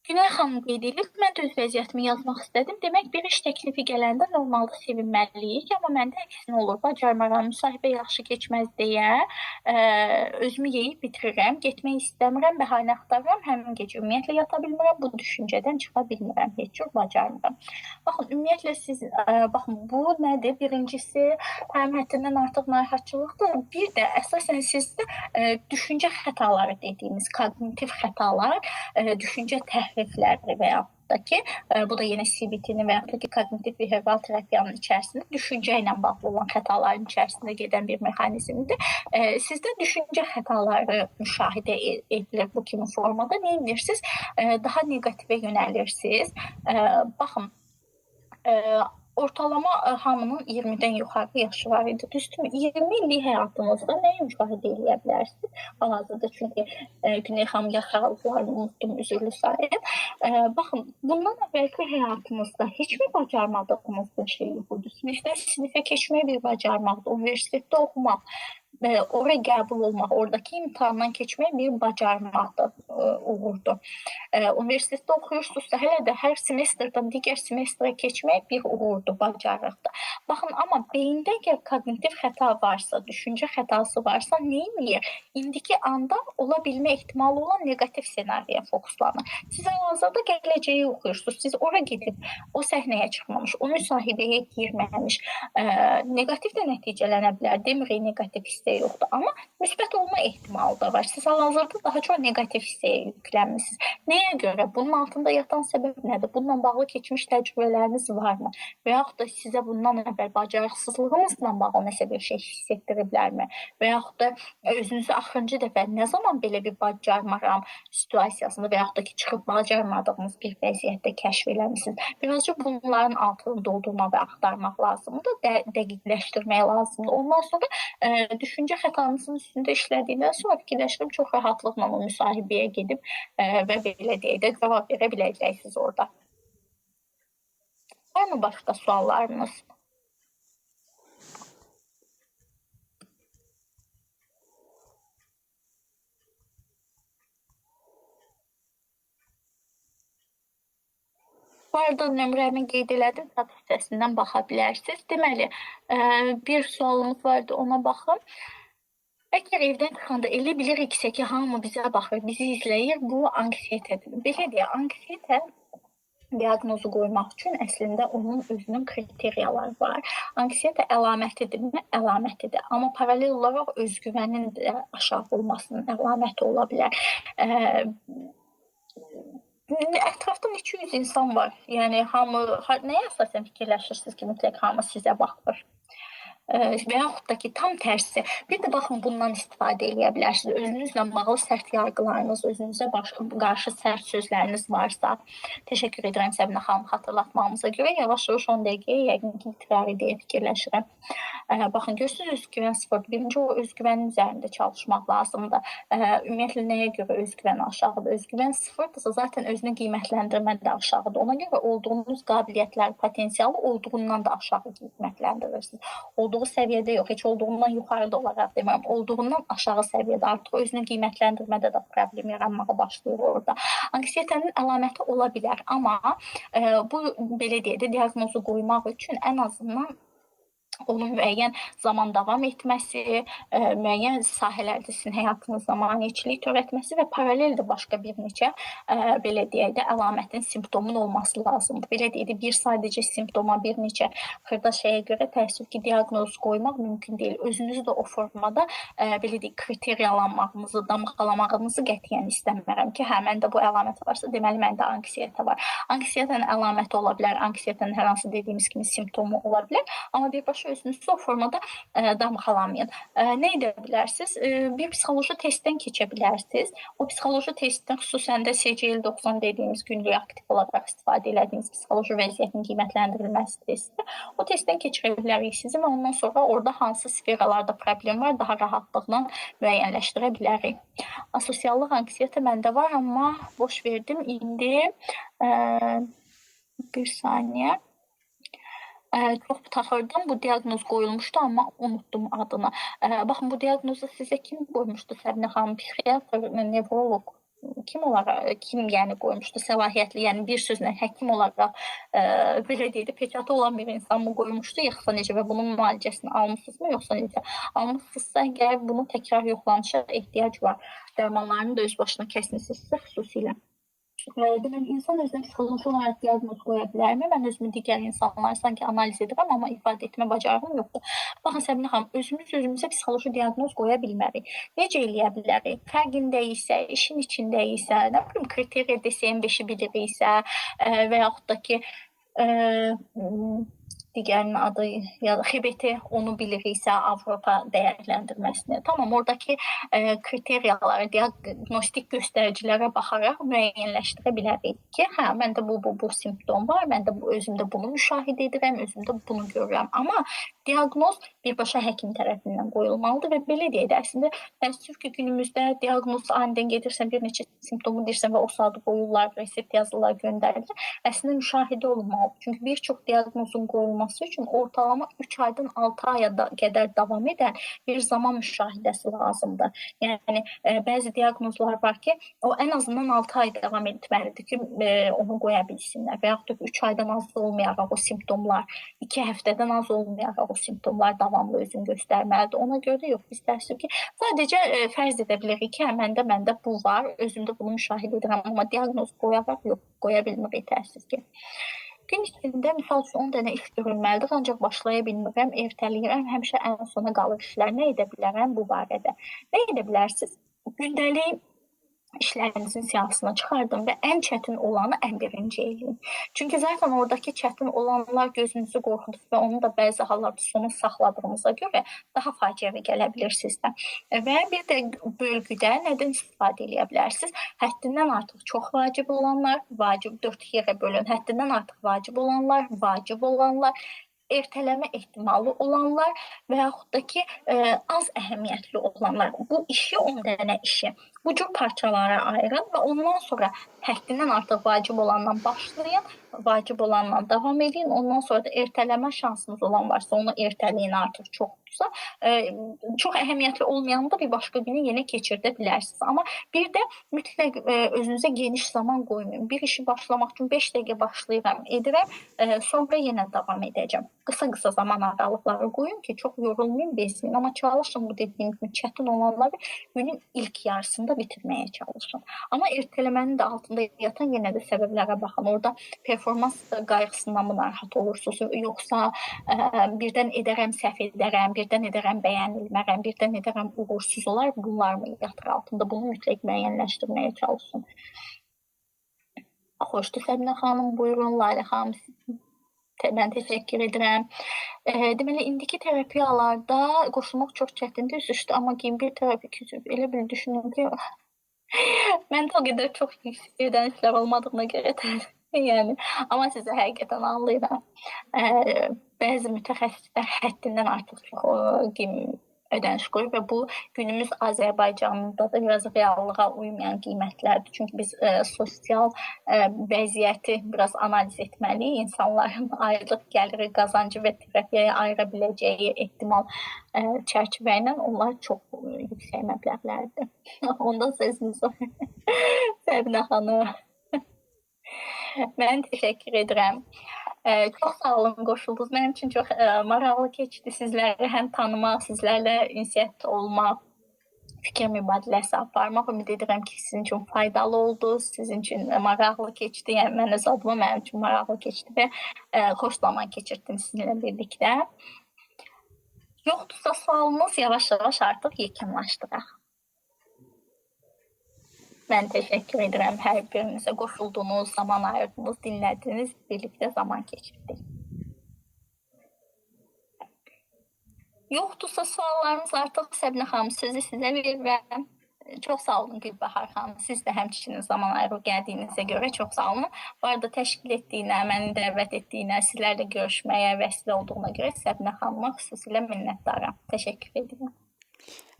Günay xanım qeyd edib, mən də öz vəziyyətimi yazmaq istədim. Demək, bir iş təklifi gələndə normalda sevinməliyik, amma məndə əksinə olur. Bacarmaram, müsahibə yaxşı keçməz deyə özümü yeyib bitirirəm, getmək istəmirəm, bəhanə axtarıram, həmin gecə ümumiyyətlə yata bilmirəm, bu düşüncədən çıxa bilmirəm, heç cür bacarmıram. Baxın, ümumiyyətlə siz, baxın, bu nədir? Birincisi, həm həddindən artıq narahatçılıqdır. Bir də əsasən sizdə düşüncə xətaları dediyimiz, kognitiv xətalar, düşüncə təhrifləri və yaxud da ki, bu da yenə CBT-nin və yaxud da ki, kognitiv behavioral terapiyanın içərisində düşüncə ilə bağlı olan xətaların içərisində gedən bir mexanizmdir. Sizdə düşüncə xətaları müşahidə edilir bu kimi formada. Nə edirsiniz? Daha negativə yönəlirsiniz. Baxın, ortalama hamının 20-dən yuxarı yaşı var idi. Düzdürmü? 20 illik həyatınızda nəyi müşahidə edə bilərsiniz? Hal-hazırda çünki Güney xanım yaş aralıqlarını unutdum, üzrlü sayın. Baxın, bundan əvvəlki həyatınızda heç mi bacarmadığınız bir şey yox idi? Sinifə keçmək bir bacarmaqdır, universitetdə oxumaq, oraya qəbul olmaq, oradakı imtahandan keçmək bir bacarmaqdır, uğurdur. Universitetdə oxuyursunuzsa, hələ də hər semestrdən digər semestrə keçmək bir uğurdur, bacarıqdır. Baxın, amma beyində əgər kognitiv xəta varsa, düşüncə xətası varsa, nə edir? İndiki anda ola bilmə ehtimalı olan negativ ssenariyə fokuslanır. Siz hal-hazırda gələcəyi oxuyursunuz, siz ora gedib, o səhnəyə çıxmamış, o müsahibəyə girməmiş, negativ də nəticələnə bilər, demirik negativ hissə yoxdur, amma müsbət olma ehtimalı da var. Siz hal-hazırda daha çox negativ hissəyə yüklənmisiniz. Nəyə görə? Bunun altında yatan səbəb nədir? Bununla bağlı keçmiş təcrübələriniz varmı? Və yaxud da sizə bundan əvvəl bacarıqsızlığınızla bağlı nəsə bir şey hiss etdiriblərmi? Və yaxud da özünüzü axırıncı dəfə nə zaman belə bir bacarmaram situasiyasında və yaxud da ki, çıxıb bacarmadığınız bir vəziyyətdə kəşf eləmisiniz? Birazcık bunların altını doldurma və axtarmaq lazımdır, dəqiqləşdirmək lazımdır. Ondan sonra düşüncə xətanızın üstündə işlədikdən sonra fikirləşirəm, çox rahatlıqla o müsahibəyə gedib və belə deyək də cavab verə biləcəksiniz orada. Var mı başqa suallarınız? Bu arada nömrəmi qeyd elədim, chat hissəsindən baxa bilərsiniz. Deməli, bir sualımız vardı, ona baxın. Əgər evdən çıxanda elə bilirik ki, hamı bizə baxır, bizi izləyir, bu anksiyetədir. Belə deyə, anksiyetə diaqnozu qoymaq üçün əslində onun özünün kriteriyaları var. Anksiyetə əlamətidirmi? Əlamətidir. Amma paralel olaraq özgüvənin də aşağı olmasının əlaməti ola bilər. Ətrafda 200 insan var. Yəni hamı nəyə əsasən fikirləşirsiniz ki, mütləq hamı sizə baxır? və yaxud da ki, tam tərsi. Bir də baxın, bundan istifadə edə bilərsiniz. Özünüzlə bağlı sərt yargılarınız, özünüzə qarşı sərt sözləriniz varsa, təşəkkür edirəm Səbinə xanım xatırlatmamıza görə. Yavaş-yavaş 10 dəqiqəyə yəqin ki, bitirərik deyə fikirləşirəm. Baxın, görürsünüz, özgüvən sıfırdır. Birinci o özgüvənin üzərində çalışmaq lazımdır. Ümumiyyətlə, nəyə görə özgüvən aşağıdır? Özgüvən sıfırdırsa, zaten özünü qiymətləndirmə də aşağıdır. Ona görə olduğunuz qabiliyyətlər, potensialı olduğundan da aşağı qiymətləndirirsiniz. Olduğu səviyyədə yox, heç olduğundan yuxarıda olaraq demirəm, olduğundan aşağı səviyyədə artıq özünü qiymətləndirmədə də problem yaranmağa başlayır orada. Anksiyetənin əlaməti ola bilər, amma bu belə deyək də diaqnozu qoymaq üçün ən azından onun müəyyən zaman davam etməsi, müəyyən sahələrdə sizin həyatınızda maneəçilik törətməsi və paralel də başqa bir neçə belə deyək də əlamətin, simptomun olması lazımdır. Belə deyək də bir sadəcə simptoma, bir neçə xırda şeyə görə təəssüf ki, diaqnoz qoymaq mümkün deyil. Özünüzü də o formada belə deyək kriteriyalanmağınızı, damğalamağınızı qətiyyən istəmirəm ki, hə, məndə bu əlamət varsa, deməli məndə anksiyetə var. Anksiyetənin əlaməti ola bilər, anksiyetənin hər hansı dediyimiz kimi simptomu ola bilər, amma birbaşa özünüzü o formada damğalamayın. Nə edə bilərsiniz? Bir psixoloji testdən keçə bilərsiniz. O psixoloji testdən xüsusən də CCL-90 dediyimiz günlük aktiv olaraq istifadə etdiyiniz psixoloji vəziyyətin qiymətləndirilməsi testi. O testdən keçirə bilərik sizi və ondan sonra orada hansı sferalarda problem var, daha rahatlıqla müəyyənləşdirə bilərik. Asosiallıq anksiyetə məndə var, amma boş verdim. İndi bir saniyə. Çox taxırdım, bu diaqnoz qoyulmuşdu, amma unutdum adını. Baxın, bu diaqnozu sizə kim qoymuşdu? Səbinə xanım, psixiatr, nevroloq, kim yəni qoymuşdu səlahiyyətli, yəni bir sözlə həkim olaraq belə deyək, peçatı olan bir insan mı qoymuşdu, yoxsa necə və bunun müalicəsini almışsınızmı, yoxsa necə? Almışsınızsa, əgər bunun təkrar yoxlanışa ehtiyac var, dərmanlarını da öz başına kəsmişsinizsə xüsusilə. Deməli, insan özünə psixoloji olaraq diaqnoz qoya bilərmi? Mən özümü digər insanlar sanki analiz edirəm, amma ifadə etmə bacarığım yoxdur. Baxın, Səbinə xanım, özümüzə psixoloji diaqnoz qoya bilmərik. Necə eləyə bilərik? Fərqindəyiksə, işin içindəyiksə, nə bilim, kriteriya DSM-5-i biliriksə və yaxud da ki, digərinin adı ya da XBT onu biliriksə, Avropa dəyərləndirməsini. Tamam, oradakı kriteriyaları, diaqnostik göstəricilərə baxaraq müəyyənləşdirə bilərik ki, hə, məndə bu simptom var, məndə özümdə bunu müşahidə edirəm, özümdə bunu görürəm. Amma diaqnoz birbaşa həkim tərəfindən qoyulmalıdır və belə deyək də, əslində təəssüf ki, günümüzdə diaqnoz anidən gedirsən, bir neçə simptomu deyirsən və o saat qoyurlar, resept yazırlar, göndərirlər. Əslində müşahidə olunmalıdır. Çünki bir çox diaqnozun qoyulması üçün ortalama 3 aydan 6 aya qədər davam edən bir zaman müşahidəsi lazımdır. Yəni bəzi diaqnozlar var ki, o ən azından 6 ay davam etməlidir ki, onu qoya bilsinlər. Və yaxud da 3 aydan az olmayaraq o simptomlar, 2 həftədən az olmayaraq o simptomlar davamlı özünü göstərməlidir. Ona görə yox, biz təəssüf ki, sadəcə fərz edə bilərik ki, məndə bu var, özümdə bunu müşahidə edirəm, amma diaqnoz qoyaraq yox, qoya bilmirik təəssüf ki. Gün içində, misal üçün 10 dənə iş görülməlidir, ancaq başlaya bilmirəm, ertəliyirəm, həmişə ən sona qalır işlər. Nə edə bilərəm bu barədə? Nə edə bilərsiniz? Gündəlik işlərinizin siyahısına çıxardın və ən çətin olanı ən birinci eləyin. Çünki zaten oradakı çətin olanlar gözünüzü qorxudur və onu da bəzi hallarda sonu saxladığımıza görə daha faciəvi gələ bilir sizdə. Və bir də bölgüdə nədən istifadə edə bilərsiniz? Həddindən artıq çox vacib olanlar, vacib 4 yerə bölün, həddindən artıq vacib olanlar, ertələmə ehtimalı olanlar və yaxud da ki, az əhəmiyyətli olanlar. Bu işi 10 dənə işi bu cür parçalara ayırın və ondan sonra həddindən artıq vacib olandan başlayın, vacib olandan davam edin, ondan sonra da ertələmə şansınız olan varsa onu ertəliyin artıq çoxdursa, çox əhəmiyyətli olmayanı da bir başqa günü yenə keçirdə bilərsiniz. Amma bir də mütləq özünüzə geniş zaman qoymayın. Bir işi başlamaq üçün 5 dəqiqə başlayıram, edirəm, sonra yenə davam edəcəm. Qısa zaman aralıqları qoyun ki, çox yorulmayın, bezməyin. Amma çalışın bu dediyim kimi çətin olanları günün ilk yarısında bitirməyə çalışın. Amma ertələmənin də altında yatan yenə də səbəblərə baxın. Orada performans qayğısından mı narahat olursunuz, yoxsa birdən edərəm, səhv edərəm, birdən edərəm, bəyənilmərəm, birdən edərəm, uğursuz olar, bunlar mı yatır altında? Bunu mütləq müəyyənləşdirməyə çalışın. Xoşdur Səbinə xanım, buyurun Layla xanım. Mən təşəkkür edirəm. Deməli, indiki terapiyalarda qoşulmaq çox çətindir, üstə, amma gimbil terapi keçib elə bil düşünürəm ki, məndə o qədər çox yüksək ödənişlər olmadığına görə yəni, amma sizə həqiqətən anlayıram. Bəzi mütəxəssislər həddindən artıq çox ödəniş qoyur və bu günümüz Azərbaycanında da biraz reallığa uymayan qiymətlərdir. Çünki biz sosial vəziyyəti biraz analiz etməliyik. İnsanların aylıq gəliri, qazancı və terapiyaya ayıra biləcəyi ehtimal çərçivə ilə onlar çox yüksək məbləğlərdir. Onda sözünüz var. Səbinə xanım. Mən təşəkkür edirəm. Çox sağ olun, qoşuldunuz. Mənim üçün çox maraqlı keçdi sizləri həm tanımaq, sizlərlə ünsiyyət olmaq, fikir mübadiləsi aparmaq. Ümid edirəm ki, sizin üçün faydalı oldu, sizin üçün maraqlı keçdi. Yəni, mən öz adıma mənim üçün maraqlı keçdi və xoş zaman keçirdim sizinlə birlikdə. Yoxdursa sualınız, yavaş-yavaş artıq yekunlaşdıraq. Mən təşəkkür edirəm hər birinizə, qoşuldunuz, zaman ayırdınız, dinlədiniz, birlikdə zaman keçirdik. Yoxdursa suallarınız artıq Səbinə xanım sözü sizə verirəm. Çox sağ olun Gülbahar xanım, siz də həmçinin zaman ayırıb gəldiyinizə görə çox sağ olun. Bu arada təşkil etdiyinə, məni dəvət etdiyinə, sizlərlə görüşməyə vəsilə olduğuna görə Səbinə xanıma xüsusilə minnətdaram. Təşəkkür edirəm.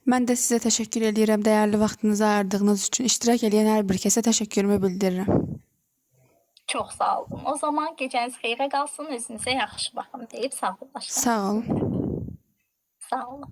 Mən də sizə təşəkkür edirəm, dəyərli vaxtınızı ayırdığınız üçün. İştirak edən hər bir kəsə təşəkkürümü bildirirəm. Çox sağ olun. O zaman gecəniz xeyrə qalsın, özünüzə yaxşı baxın deyib sağollaşın. Sağ olun. Sağ olun.